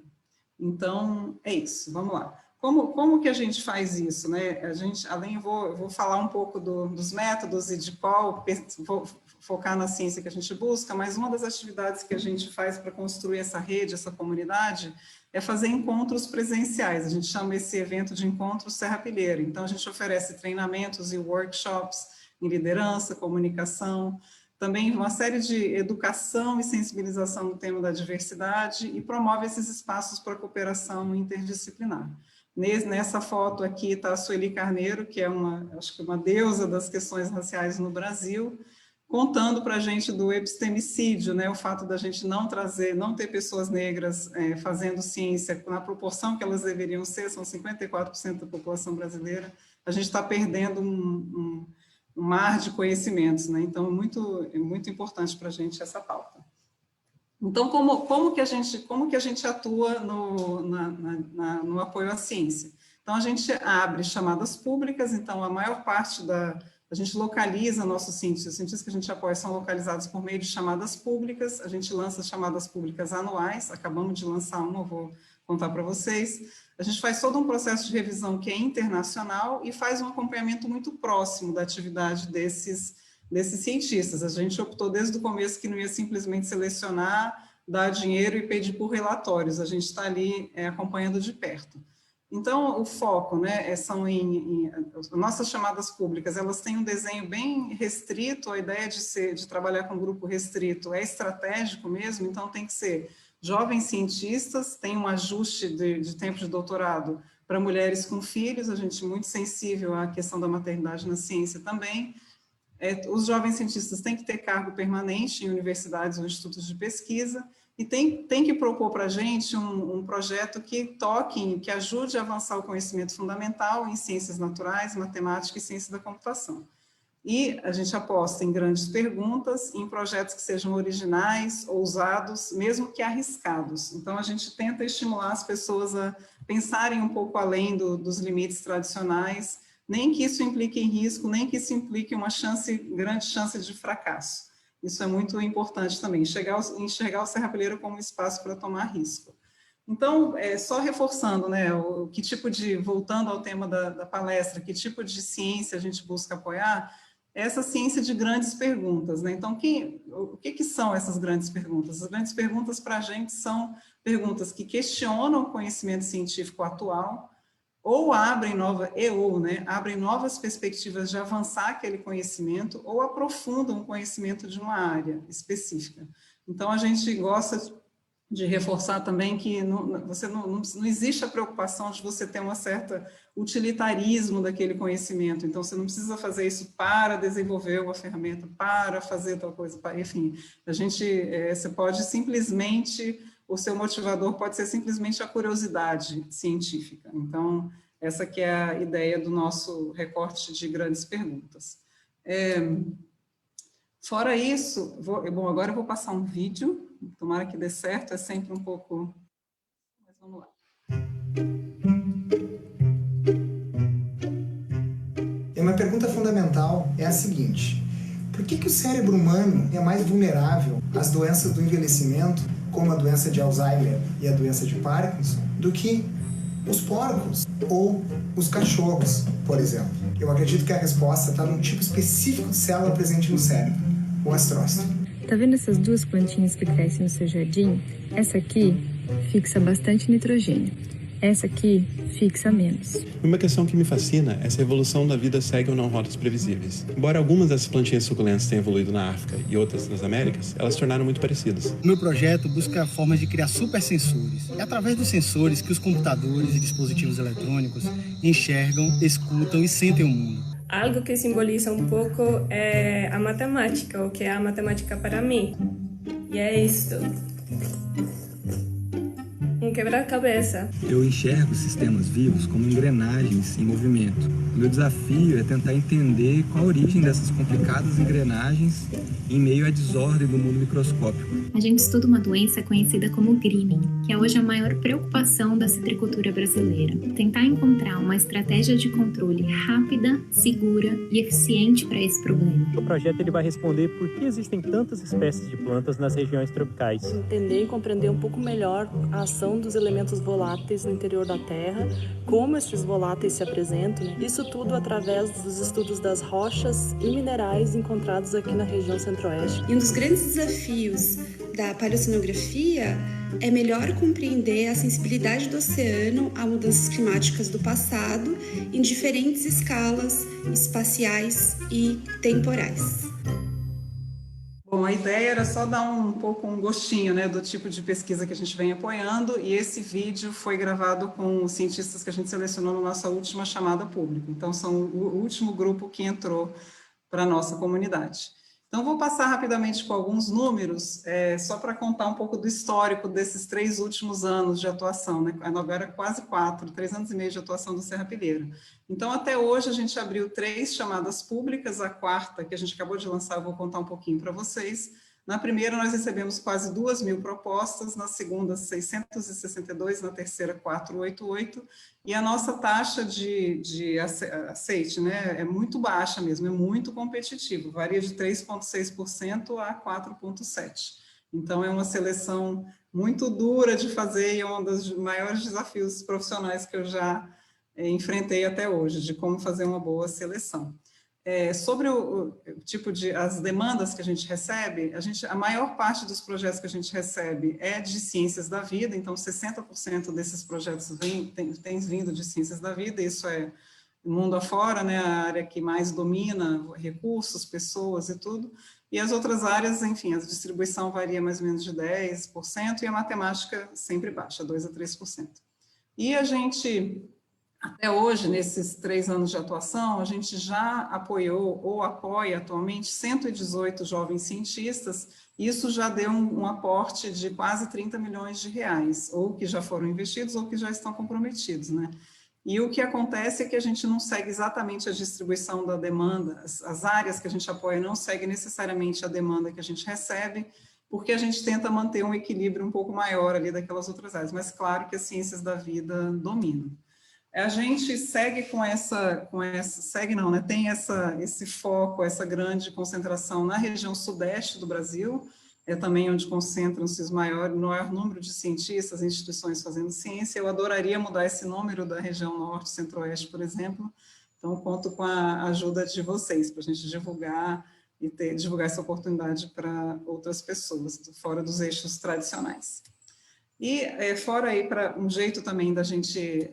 Então, é isso, vamos lá. Como que a gente faz isso, né? Eu vou falar um pouco dos métodos e de qual, vou focar na ciência que a gente busca, mas uma das atividades que a gente faz para construir essa rede, essa comunidade, é fazer encontros presenciais. A gente chama esse evento de Encontros Serrapilheira. Então, a gente oferece treinamentos e workshops em liderança, comunicação, também uma série de educação e sensibilização no tema da diversidade e promove esses espaços para cooperação interdisciplinar. Nessa foto aqui está a Sueli Carneiro, que é acho que uma deusa das questões raciais no Brasil, contando para a gente do epistemicídio, né, o fato da gente não ter pessoas negras fazendo ciência na proporção que elas deveriam ser, são 54% da população brasileira, a gente está perdendo um mar de conhecimentos, né? Então é muito importante para a gente essa pauta. Então, como que a gente atua no apoio à ciência? Então, a gente abre chamadas públicas, então a maior parte a gente localiza nossos cientistas. Os cientistas que a gente apoia são localizados por meio de chamadas públicas, a gente lança chamadas públicas anuais, acabamos de lançar uma, eu vou contar para vocês. A gente faz todo um processo de revisão que é internacional e faz um acompanhamento muito próximo da atividade desses cientistas. A gente optou desde o começo que não ia simplesmente selecionar, dar dinheiro e pedir por relatórios, a gente está ali acompanhando de perto. Então, o foco, né, são nossas chamadas públicas, elas têm um desenho bem restrito, a ideia de trabalhar com um grupo restrito é estratégico mesmo, então tem que ser jovens cientistas, tem um ajuste de tempo de doutorado para mulheres com filhos, a gente é muito sensível à questão da maternidade na ciência também. Os jovens cientistas têm que ter cargo permanente em universidades ou institutos de pesquisa e tem que propor para a gente um projeto que que ajude a avançar o conhecimento fundamental em ciências naturais, matemática e ciência da computação. E a gente aposta em grandes perguntas, em projetos que sejam originais, ousados, mesmo que arriscados. Então, a gente tenta estimular as pessoas a pensarem um pouco além dos limites tradicionais, nem que isso implique em risco, nem que isso implique uma grande chance de fracasso. Isso é muito importante também, enxergar o serrapilheiro como um espaço para tomar risco. Então, só reforçando, né, voltando ao tema da palestra, que tipo de ciência a gente busca apoiar, essa ciência de grandes perguntas, né? Então, o que são essas grandes perguntas? As grandes perguntas para a gente são perguntas que questionam o conhecimento científico atual, ou abrem novas perspectivas de avançar aquele conhecimento, ou aprofundam o conhecimento de uma área específica. Então, a gente gosta de reforçar também que não existe a preocupação de você ter um certo utilitarismo daquele conhecimento, então você não precisa fazer isso para desenvolver uma ferramenta, para fazer tal coisa, enfim, você pode simplesmente, o seu motivador pode ser simplesmente a curiosidade científica, então essa que é a ideia do nosso recorte de grandes perguntas. Fora isso, agora eu vou passar um vídeo, tomara que dê certo, é sempre um pouco... Mas vamos lá. E uma pergunta fundamental é a seguinte: por que o cérebro humano é mais vulnerável às doenças do envelhecimento, como a doença de Alzheimer e a doença de Parkinson, do que os porcos ou os cachorros, por exemplo? Eu acredito que a resposta está num tipo específico de célula presente no cérebro, o astrócito. Tá vendo essas duas plantinhas que crescem no seu jardim? Essa aqui fixa bastante nitrogênio. Essa aqui fixa menos. Uma questão que me fascina é se a evolução da vida segue ou não rotas previsíveis. Embora algumas dessas plantinhas suculentas tenham evoluído na África e outras nas Américas, elas se tornaram muito parecidas. O meu projeto busca formas de criar supersensores. É através dos sensores que os computadores e dispositivos eletrônicos enxergam, escutam e sentem o mundo. Algo que simboliza um pouco é a matemática, o que é a matemática para mim. E é isso. Um quebra-cabeça. Eu enxergo sistemas vivos como engrenagens em movimento. O meu desafio é tentar entender qual a origem dessas complicadas engrenagens em meio à desordem do mundo microscópico. A gente estuda uma doença conhecida como greening, que é hoje a maior preocupação da citricultura brasileira. Tentar encontrar uma estratégia de controle rápida, segura e eficiente para esse problema. O projeto ele vai responder por que existem tantas espécies de plantas nas regiões tropicais. Entender e compreender um pouco melhor a ação dos elementos voláteis no interior da Terra, como esses voláteis se apresentam, né? Isso tudo através dos estudos das rochas e minerais encontrados aqui na região centro-oeste. E um dos grandes desafios da paleoceanografia é melhor compreender a sensibilidade do oceano a mudanças climáticas do passado em diferentes escalas espaciais e temporais. Bom, a ideia era só dar um pouco um gostinho, né, do tipo de pesquisa que a gente vem apoiando, e esse vídeo foi gravado com os cientistas que a gente selecionou na nossa última chamada pública. Então, são o último grupo que entrou para a nossa comunidade. Então, vou passar rapidamente com alguns números, só para contar um pouco do histórico desses 3 últimos anos de atuação, né? Agora quase 3 anos e meio de atuação do Serrapilheira. Então, até hoje, a gente abriu 3 chamadas públicas, a 4ª, que a gente acabou de lançar, eu vou contar um pouquinho para vocês. Na primeira, nós recebemos quase 2.000 propostas, na segunda, 662, na terceira, 488, e a nossa taxa de aceite, né, é muito baixa mesmo, é muito competitivo, varia de 3,6% a 4,7%. Então, é uma seleção muito dura de fazer e é um dos maiores desafios profissionais que eu já enfrentei até hoje, de como fazer uma boa seleção. Sobre o tipo as demandas que a gente recebe, a maior parte dos projetos que a gente recebe é de ciências da vida, então 60% desses projetos tem vindo de ciências da vida, isso é mundo afora, né, a área que mais domina recursos, pessoas e tudo, e as outras áreas, enfim, a distribuição varia mais ou menos de 10%, e a matemática sempre baixa, 2% a 3%. E a gente... Até hoje, nesses 3 anos de atuação, a gente já apoiou ou apoia atualmente 118 jovens cientistas, e isso já deu um aporte de quase 30 milhões de reais, ou que já foram investidos ou que já estão comprometidos, né? E o que acontece é que a gente não segue exatamente a distribuição da demanda, as áreas que a gente apoia não seguem necessariamente a demanda que a gente recebe, porque a gente tenta manter um equilíbrio um pouco maior ali daquelas outras áreas, mas claro que as ciências da vida dominam. A gente segue tem esse foco, essa grande concentração na região sudeste do Brasil, é também onde concentram-se o maior número de cientistas, instituições fazendo ciência. Eu adoraria mudar esse número da região norte, centro-oeste, por exemplo, então conto com a ajuda de vocês, para a gente divulgar e divulgar essa oportunidade para outras pessoas, fora dos eixos tradicionais. E fora aí, para um jeito também da gente...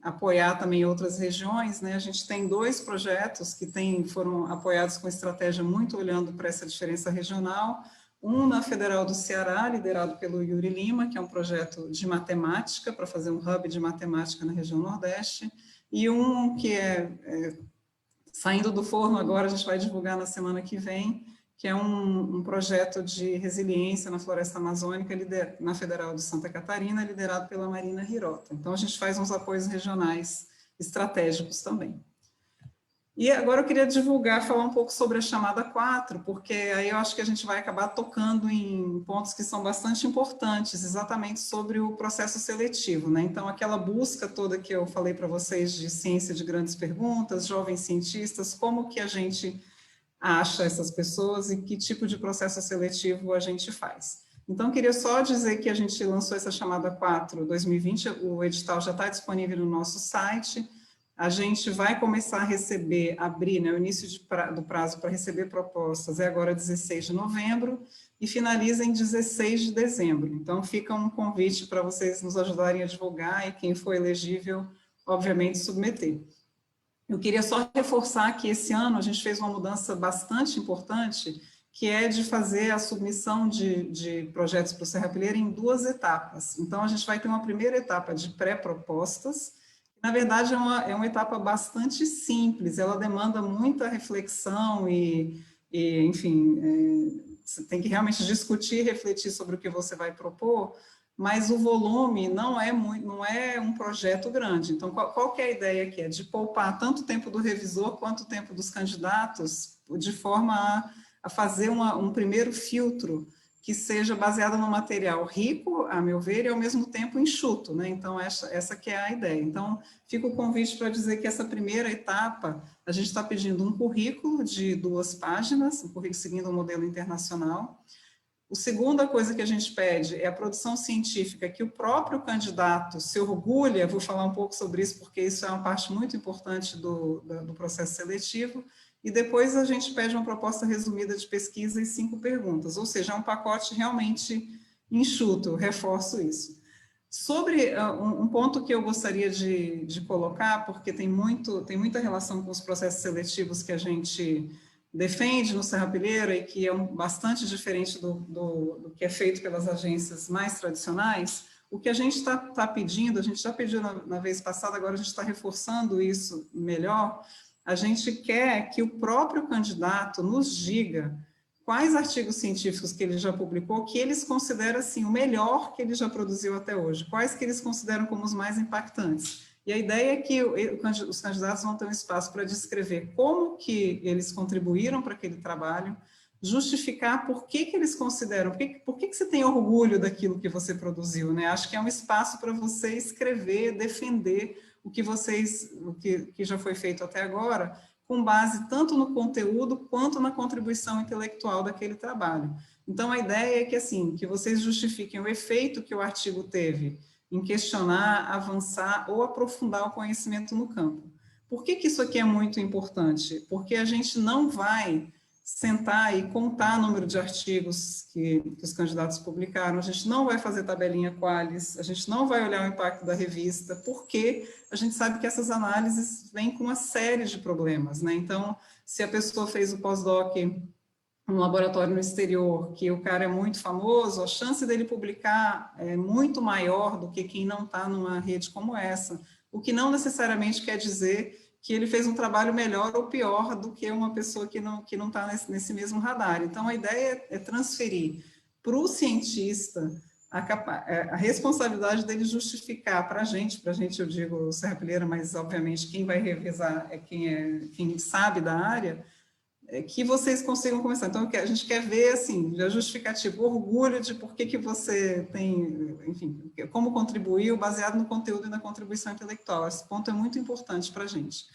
apoiar também outras regiões, né? A gente tem 2 projetos que foram apoiados com estratégia muito olhando para essa diferença regional, um na Federal do Ceará, liderado pelo Yuri Lima, que é um projeto de matemática, para fazer um hub de matemática na região Nordeste, e um que saindo do forno agora, a gente vai divulgar na semana que vem, que é um projeto de resiliência na floresta amazônica, na Federal de Santa Catarina, liderado pela Marina Hirota. Então, a gente faz uns apoios regionais estratégicos também. E agora eu queria falar um pouco sobre a chamada 4, porque aí eu acho que a gente vai acabar tocando em pontos que são bastante importantes, exatamente sobre o processo seletivo, né? Então, aquela busca toda que eu falei para vocês de ciência de grandes perguntas, jovens cientistas, como que a gente acha essas pessoas e que tipo de processo seletivo a gente faz. Então, queria só dizer que a gente lançou essa chamada 4 2020, o edital já está disponível no nosso site, a gente vai começar a receber, abrir, né, o início do prazo para receber propostas é agora 16 de novembro e finaliza em 16 de dezembro. Então, fica um convite para vocês nos ajudarem a divulgar e quem for elegível, obviamente, submeter. Eu queria só reforçar que esse ano a gente fez uma mudança bastante importante, que é de fazer a submissão de projetos para o Serrapilheira em 2 etapas. Então, a gente vai ter uma primeira etapa de pré-propostas. Na verdade, é uma etapa bastante simples, ela demanda muita reflexão enfim, você tem que realmente discutir, refletir sobre o que você vai propor, mas o volume não é um projeto grande. Então, qual que é a ideia aqui? É de poupar tanto o tempo do revisor quanto o tempo dos candidatos, de forma a fazer um primeiro filtro que seja baseado no material rico, a meu ver, e ao mesmo tempo enxuto, né? Então, essa que é a ideia. Então, fica o convite para dizer que essa primeira etapa, a gente está pedindo um currículo de 2 páginas, um currículo seguindo um modelo internacional. A segunda coisa que a gente pede é a produção científica, que o próprio candidato se orgulha, vou falar um pouco sobre isso, porque isso é uma parte muito importante do processo seletivo, e depois a gente pede uma proposta resumida de pesquisa e 5 perguntas, ou seja, é um pacote realmente enxuto, eu reforço isso. Sobre um ponto que eu gostaria de colocar, porque tem muita relação com os processos seletivos que a gente defende no Serrapilheira e que é bastante diferente do que é feito pelas agências mais tradicionais, o que a gente está pedindo, a gente já pediu na vez passada, agora a gente está reforçando isso melhor. A gente quer que o próprio candidato nos diga quais artigos científicos que ele já publicou, que eles consideram assim, o melhor que ele já produziu até hoje, quais que eles consideram como os mais impactantes. E a ideia é que os candidatos vão ter um espaço para descrever como que eles contribuíram para aquele trabalho, justificar por que eles consideram, por que você tem orgulho daquilo que você produziu, né? Acho que é um espaço para você escrever, defender o que já foi feito até agora, com base tanto no conteúdo quanto na contribuição intelectual daquele trabalho. Então, a ideia é que, assim, que vocês justifiquem o efeito que o artigo teve em questionar, avançar ou aprofundar o conhecimento no campo. Por que isso aqui é muito importante? Porque a gente não vai sentar e contar o número de artigos que os candidatos publicaram, a gente não vai fazer tabelinha Qualis, a gente não vai olhar o impacto da revista, porque a gente sabe que essas análises vêm com uma série de problemas, né? Então, se a pessoa fez o pós-doc um laboratório no exterior, que o cara é muito famoso, a chance dele publicar é muito maior do que quem não está numa rede como essa, o que não necessariamente quer dizer que ele fez um trabalho melhor ou pior do que uma pessoa que não está nesse mesmo radar. Então, a ideia é transferir para o cientista a responsabilidade dele justificar para a gente eu digo o Serrapilheira, mas obviamente quem vai revisar é quem sabe da área, que vocês consigam começar. Então, a gente quer ver, assim, a justificativa, o orgulho de por que você tem, enfim, como contribuiu, baseado no conteúdo e na contribuição intelectual. Esse ponto é muito importante para a gente.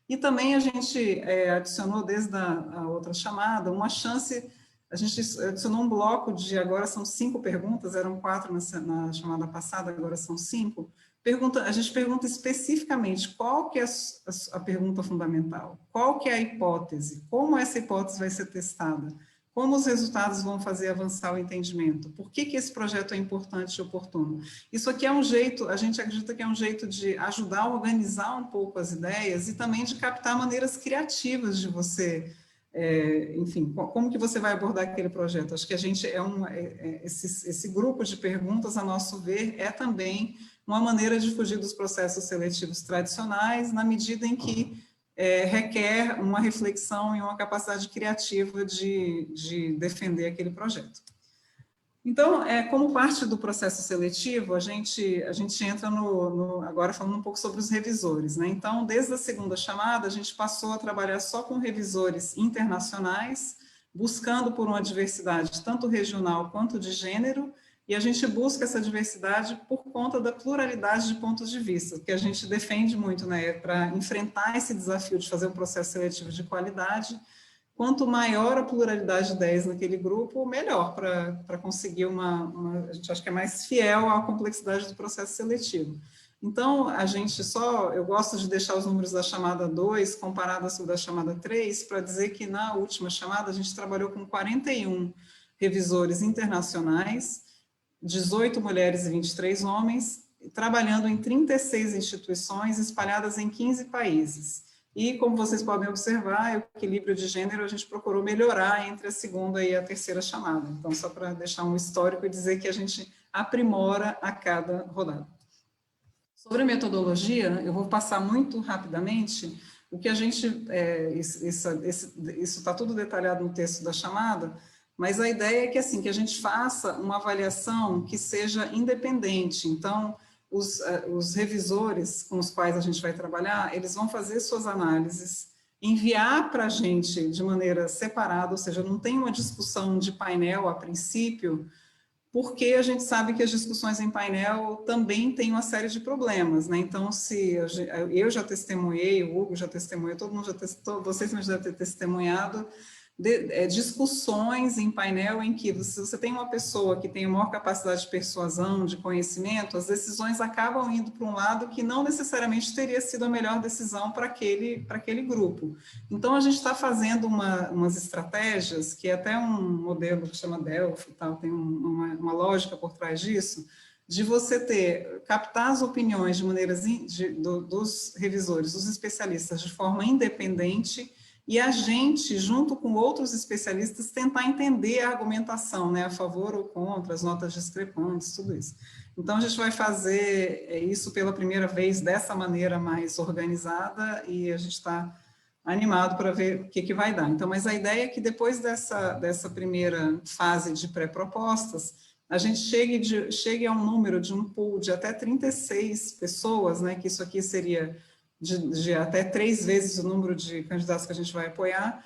E também a gente adicionou, desde a outra chamada, uma chance, a gente adicionou um bloco de, agora são 5 perguntas, eram 4 na chamada passada, agora são 5, a gente pergunta especificamente qual que é a pergunta fundamental, qual que é a hipótese, como essa hipótese vai ser testada, como os resultados vão fazer avançar o entendimento, por que esse projeto é importante e oportuno. Isso aqui é um jeito, a gente acredita que é um jeito de ajudar a organizar um pouco as ideias e também de captar maneiras criativas de você, enfim, como que você vai abordar aquele projeto. Acho que a gente esse grupo de perguntas, a nosso ver, é também uma maneira de fugir dos processos seletivos tradicionais, na medida em que requer uma reflexão e uma capacidade criativa de defender aquele projeto. Então, como parte do processo seletivo, a gente entra agora falando um pouco sobre os revisores, né? Então, desde a segunda chamada, a gente passou a trabalhar só com revisores internacionais, buscando por uma diversidade tanto regional quanto de gênero, e a gente busca essa diversidade por conta da pluralidade de pontos de vista, que a gente defende muito, né, para enfrentar esse desafio de fazer um processo seletivo de qualidade. Quanto maior a pluralidade de ideias naquele grupo, melhor para conseguir a gente acha que é mais fiel à complexidade do processo seletivo. Então, eu gosto de deixar os números da chamada 2 comparados com o da chamada 3, para dizer que na última chamada a gente trabalhou com 41 revisores internacionais, 18 mulheres e 23 homens, trabalhando em 36 instituições espalhadas em 15 países. E, como vocês podem observar, o equilíbrio de gênero a gente procurou melhorar entre a segunda e a terceira chamada. Então, só para deixar um histórico e dizer que a gente aprimora a cada rodada. Sobre a metodologia, eu vou passar muito rapidamente o que a gente... isso está tudo detalhado no texto da chamada, mas a ideia é que, assim, que a gente faça uma avaliação que seja independente. Então, os revisores com os quais a gente vai trabalhar, eles vão fazer suas análises, enviar para a gente de maneira separada, ou seja, não tem uma discussão de painel a princípio, porque a gente sabe que as discussões em painel também têm uma série de problemas, né? Então, se eu já testemunhei, o Hugo já testemunhou, todo mundo já testemunhou, vocês já devem ter testemunhado, discussões em painel em que se você tem uma pessoa que tem maior capacidade de persuasão, de conhecimento, as decisões acabam indo para um lado que não necessariamente teria sido a melhor decisão para aquele grupo. Então, a gente está fazendo umas estratégias, que é até um modelo que chama Delphi, tal, tem uma lógica por trás disso, de você captar as opiniões de maneiras dos revisores, dos especialistas, de forma independente, e a gente, junto com outros especialistas, tentar entender a argumentação, né, a favor ou contra, as notas discrepantes, tudo isso. Então, a gente vai fazer isso pela primeira vez dessa maneira mais organizada e a gente está animado para ver o que vai dar. Então, mas a ideia é que depois dessa primeira fase de pré-propostas, a gente chegue a um número de um pool de até 36 pessoas, né, que isso aqui seria... De até 3 vezes o número de candidatos que a gente vai apoiar,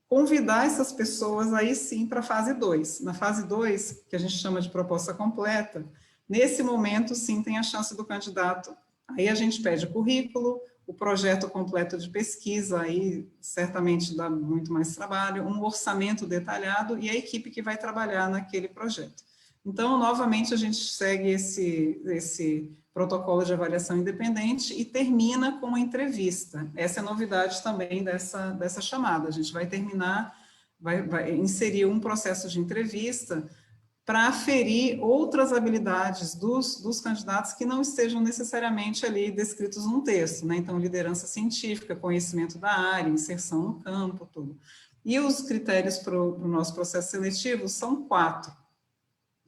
convidar essas pessoas aí sim para a fase 2. Na fase 2, que a gente chama de proposta completa, nesse momento sim tem a chance do candidato, aí a gente pede o currículo, o projeto completo de pesquisa, aí certamente dá muito mais trabalho, um orçamento detalhado e a equipe que vai trabalhar naquele projeto. Então, novamente, a gente segue esse protocolo de avaliação independente e termina com uma entrevista. Essa é a novidade também dessa chamada. A gente vai terminar, vai inserir um processo de entrevista para aferir outras habilidades dos candidatos que não estejam necessariamente ali descritos num texto, né? Então, liderança científica, conhecimento da área, inserção no campo, tudo. E os critérios para o nosso processo seletivo são 4.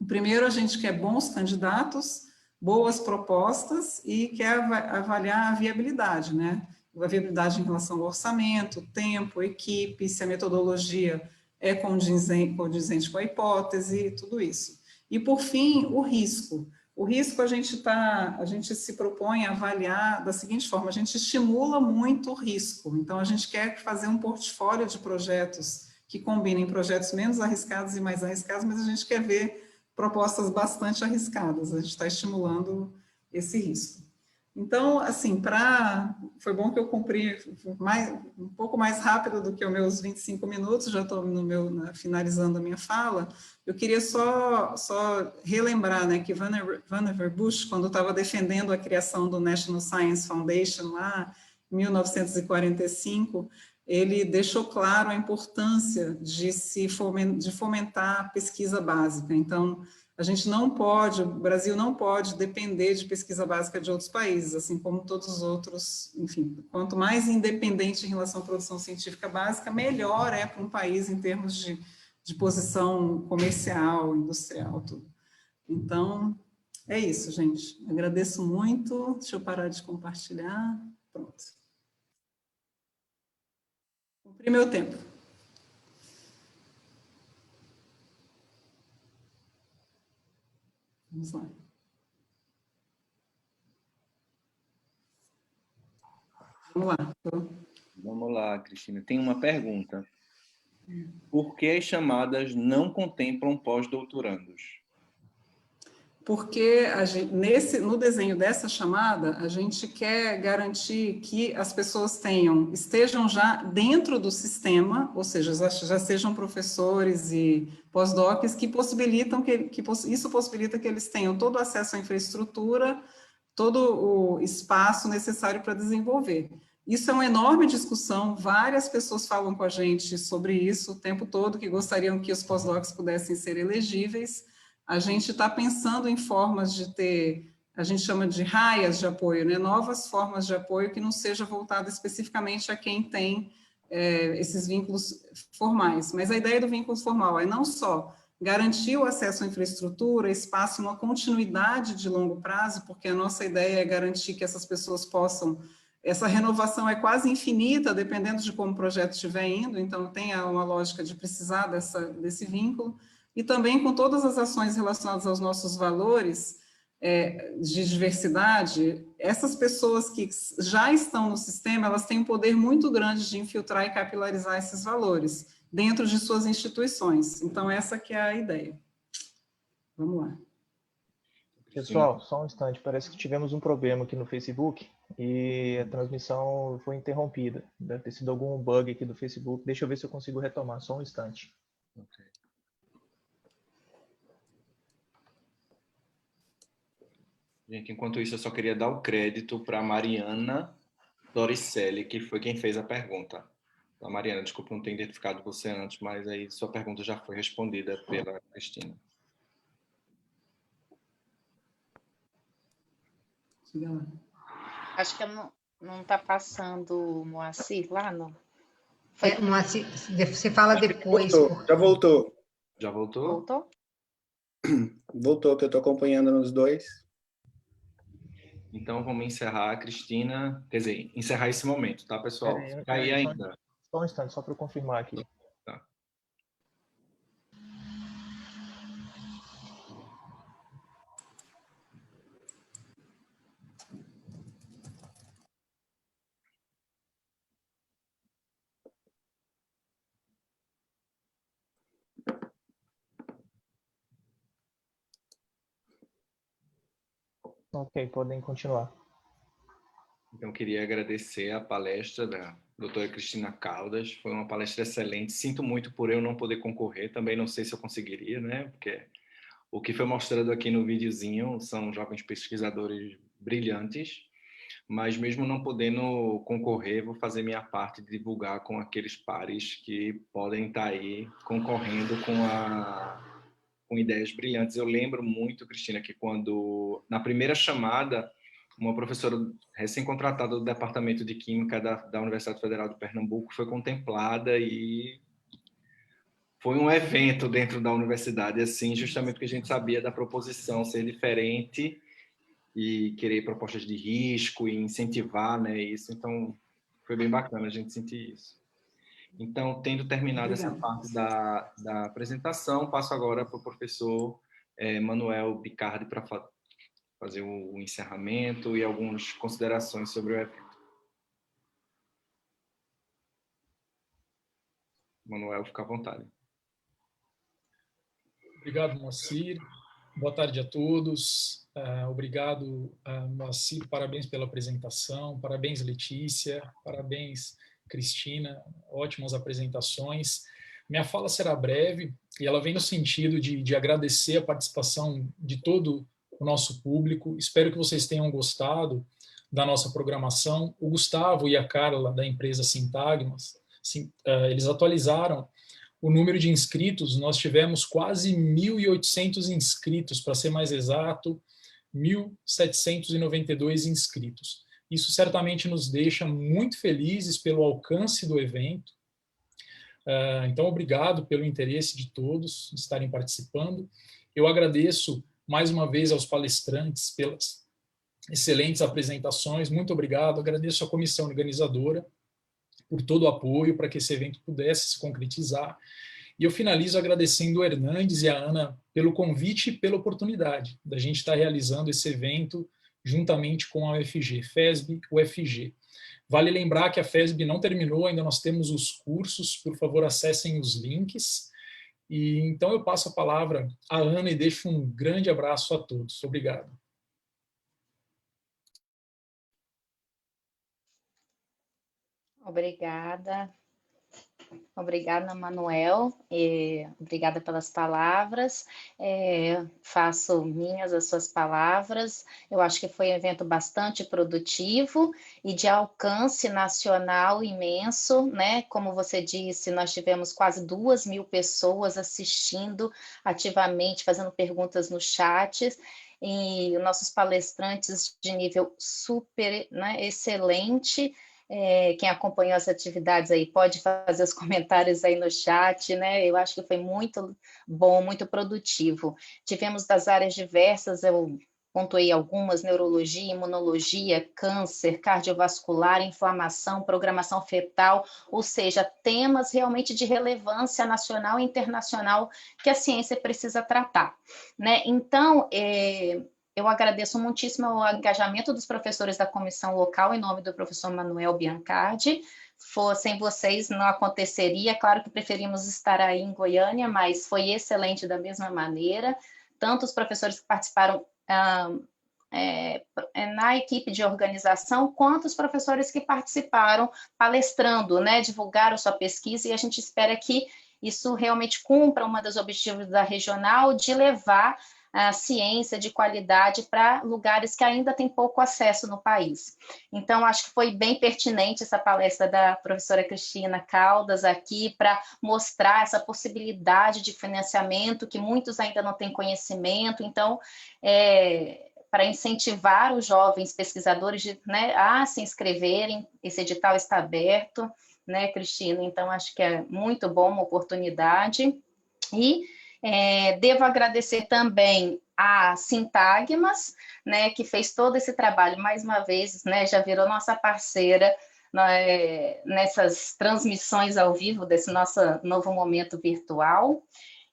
O primeiro, a gente quer bons candidatos, boas propostas e quer avaliar a viabilidade, né? A viabilidade em relação ao orçamento, tempo, equipe, se a metodologia é condizente com a hipótese, tudo isso. E, por fim, o risco. O risco a gente se propõe a avaliar da seguinte forma, a gente estimula muito o risco, então a gente quer fazer um portfólio de projetos que combinem projetos menos arriscados e mais arriscados, mas a gente quer ver propostas bastante arriscadas, a gente está estimulando esse risco. Então, assim, foi bom que eu cumpri um pouco mais rápido do que os meus 25 minutos, já estou finalizando a minha fala. Eu queria só relembrar, né, que Vannevar Bush, quando estava defendendo a criação do National Science Foundation lá em 1945, ele deixou claro a importância de fomentar a pesquisa básica. Então, o Brasil não pode depender de pesquisa básica de outros países, assim como todos os outros, enfim, quanto mais independente em relação à produção científica básica, melhor é para um país em termos de posição comercial, industrial, tudo. Então, é isso, gente. Agradeço muito. Deixa eu parar de compartilhar. Pronto. Cumpri meu tempo. Vamos lá. Vamos lá, Cristina. Tem uma pergunta. Por que as chamadas não contemplam pós-doutorandos? Porque no desenho dessa chamada, a gente quer garantir que as pessoas estejam já dentro do sistema, ou seja, já sejam professores e pós-docs, que possibilitam isso possibilita que eles tenham todo o acesso à infraestrutura, todo o espaço necessário para desenvolver. Isso é uma enorme discussão, várias pessoas falam com a gente sobre isso o tempo todo, que gostariam que os pós-docs pudessem ser elegíveis. A gente está pensando em formas de ter, a gente chama de raias de apoio, né? Novas formas de apoio que não seja voltada especificamente a quem tem esses vínculos formais. Mas a ideia do vínculo formal é não só garantir o acesso à infraestrutura, espaço e uma continuidade de longo prazo, porque a nossa ideia é garantir que essas pessoas possam... Essa renovação é quase infinita, dependendo de como o projeto estiver indo, então tem uma lógica de precisar desse vínculo, e também com todas as ações relacionadas aos nossos valores de diversidade, essas pessoas que já estão no sistema, elas têm um poder muito grande de infiltrar e capilarizar esses valores dentro de suas instituições. Então, essa que é a ideia. Vamos lá. Pessoal, só um instante, parece que tivemos um problema aqui no Facebook e a transmissão foi interrompida. Deve ter sido algum bug aqui do Facebook. Deixa eu ver se eu consigo retomar, só um instante. Okay. Gente, enquanto isso, eu só queria dar o crédito para Mariana Doricelli, que foi quem fez a pergunta. Então, Mariana, desculpa não ter identificado você antes, mas aí sua pergunta já foi respondida pela Cristina. Acho que não está passando o Moacir lá, não? Moacir, você fala depois. Já voltou. Já voltou? Voltou? Voltou, que eu estou acompanhando nos dois. Então, vamos encerrar, Cristina. Quer dizer, encerrar esse momento, tá, pessoal? Fica aí ainda. Só um instante, só para eu confirmar aqui. Tá. Ok, podem continuar. Então, queria agradecer a palestra da doutora Cristina Caldas. Foi uma palestra excelente. Sinto muito por eu não poder concorrer. Também não sei se eu conseguiria, né? Porque o que foi mostrado aqui no videozinho são jovens pesquisadores brilhantes. Mas mesmo não podendo concorrer, vou fazer minha parte de divulgar com aqueles pares que podem estar aí concorrendo com ideias brilhantes. Eu lembro muito, Cristina, que quando, na primeira chamada, uma professora recém-contratada do Departamento de Química da Universidade Federal de Pernambuco foi contemplada e foi um evento dentro da universidade, assim, justamente porque a gente sabia da proposição ser diferente e querer propostas de risco e incentivar, né, isso. Então, foi bem bacana a gente sentir isso. Então, tendo terminado essa parte da apresentação, passo agora para o professor Manuel Bicardi para fazer o encerramento e algumas considerações sobre o evento. Manuel, fica à vontade. Obrigado, Moacir. Boa tarde a todos. Obrigado, Moacir. Parabéns pela apresentação. Parabéns, Letícia. Parabéns, Cristina. Ótimas apresentações. Minha fala será breve e ela vem no sentido de agradecer a participação de todo o nosso público. Espero que vocês tenham gostado da nossa programação. O Gustavo e a Carla, da empresa Sintagmas, eles atualizaram o número de inscritos. Nós tivemos quase 1.800 inscritos, para ser mais exato, 1.792 inscritos. Isso certamente nos deixa muito felizes pelo alcance do evento. Então, obrigado pelo interesse de todos de estarem participando. Eu agradeço mais uma vez aos palestrantes pelas excelentes apresentações. Muito obrigado. Agradeço à comissão organizadora por todo o apoio para que esse evento pudesse se concretizar. E eu finalizo agradecendo o Hernandes e a Ana pelo convite e pela oportunidade da gente estar realizando esse evento juntamente com a UFG, FESB, UFG. Vale lembrar que a FESB não terminou, ainda nós temos os cursos, por favor acessem os links. E então eu passo a palavra à Ana e deixo um grande abraço a todos. Obrigado. Obrigada. Obrigada, Manuel. Obrigada pelas palavras. Faço minhas as suas palavras. Eu acho que foi um evento bastante produtivo e de alcance nacional imenso, né? Como você disse, nós tivemos quase 2.000 pessoas assistindo ativamente, fazendo perguntas no chat, e nossos palestrantes de nível super, né, excelente. Quem acompanhou as atividades aí pode fazer os comentários aí no chat, né? Eu acho que foi muito bom, muito produtivo. Tivemos das áreas diversas, eu pontuei algumas: neurologia, imunologia, câncer, cardiovascular, inflamação, programação fetal, ou seja, temas realmente de relevância nacional e internacional que a ciência precisa tratar, né? Então, eu agradeço muitíssimo o engajamento dos professores da comissão local, em nome do professor Manuel Biancardi. Sem vocês não aconteceria. Claro que preferimos estar aí em Goiânia, mas foi excelente da mesma maneira. Tanto os professores que participaram na equipe de organização, quanto os professores que participaram palestrando, né, divulgaram sua pesquisa, e a gente espera que isso realmente cumpra uma dos objetivos da regional, de levar a ciência de qualidade para lugares que ainda têm pouco acesso no país. Então, acho que foi bem pertinente essa palestra da professora Cristina Caldas aqui, para mostrar essa possibilidade de financiamento que muitos ainda não têm conhecimento. Então, para incentivar os jovens pesquisadores, né, a se inscreverem, esse edital está aberto, né, Cristina? Então, acho que é muito bom, uma oportunidade. E devo agradecer também a Sintagmas, né, que fez todo esse trabalho, mais uma vez, né, já virou nossa parceira nessas transmissões ao vivo desse nosso novo momento virtual.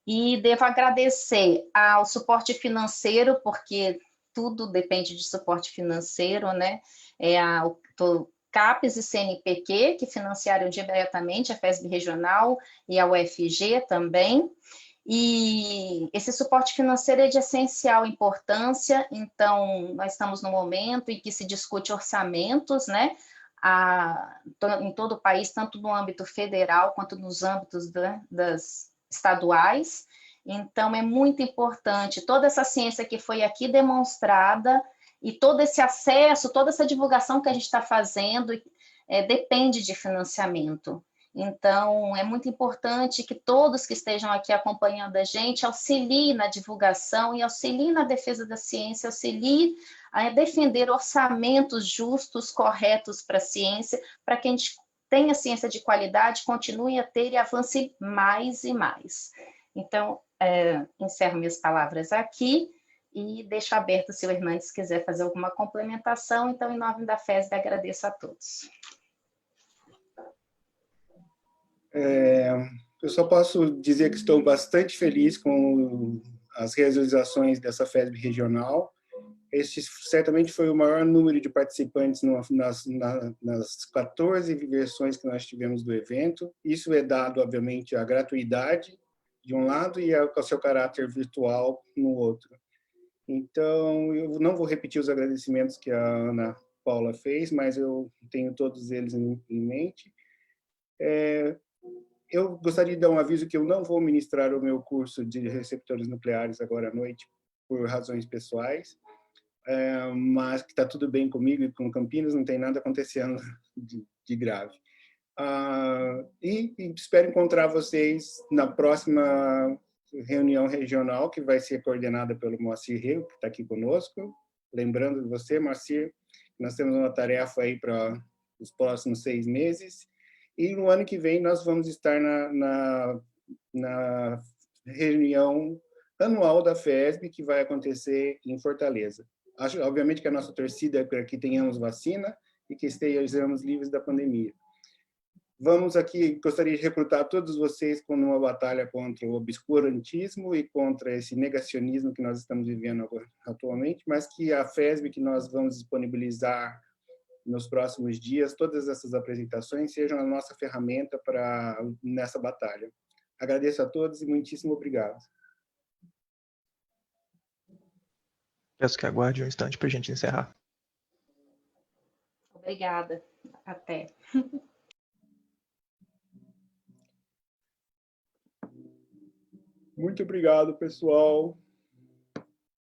E devo agradecer ao suporte financeiro, porque tudo depende de suporte financeiro, né? Ao CAPES e CNPq, que financiaram diretamente a FESB Regional, e a UFG também. E esse suporte financeiro é de essencial importância. Então, nós estamos no momento em que se discute orçamentos, né, em todo o país, tanto no âmbito federal quanto nos âmbitos das estaduais. Então, é muito importante toda essa ciência que foi aqui demonstrada, e todo esse acesso, toda essa divulgação que a gente está fazendo, depende de financiamento. Então, é muito importante que todos que estejam aqui acompanhando a gente auxiliem na divulgação e auxiliem na defesa da ciência, auxiliem a defender orçamentos justos, corretos para a ciência, para que a gente tenha ciência de qualidade, continue a ter e avance mais e mais. Então, encerro minhas palavras aqui e deixo aberto se o Hernandes quiser fazer alguma complementação. Então, em nome da FESB, agradeço a todos. Eu só posso dizer que estou bastante feliz com as realizações dessa FESB regional. Este certamente foi o maior número de participantes nas 14 versões que nós tivemos do evento. Isso é dado, obviamente, à gratuidade, de um lado, e ao seu caráter virtual, no outro. Então, eu não vou repetir os agradecimentos que a Ana Paula fez, mas eu tenho todos eles em mente. Eu gostaria de dar um aviso que eu não vou ministrar o meu curso de receptores nucleares agora à noite, por razões pessoais, mas que está tudo bem comigo e com Campinas, não tem nada acontecendo de grave. E espero encontrar vocês na próxima reunião regional, que vai ser coordenada pelo Moacir Rio, que está aqui conosco. Lembrando de você, Moacir, nós temos uma tarefa aí para os próximos 6 meses, e no ano que vem nós vamos estar na reunião anual da FESB, que vai acontecer em Fortaleza. Obviamente que a nossa torcida é para que tenhamos vacina e que estejamos livres da pandemia. Vamos aqui, gostaria de recrutar todos vocês com uma batalha contra o obscurantismo e contra esse negacionismo que nós estamos vivendo atualmente, mas que a FESB, que nós vamos disponibilizar nos próximos dias, todas essas apresentações sejam a nossa ferramenta nessa batalha. Agradeço a todos e muitíssimo obrigado. Peço que aguarde um instante para a gente encerrar. Obrigada. Até. Muito obrigado, pessoal.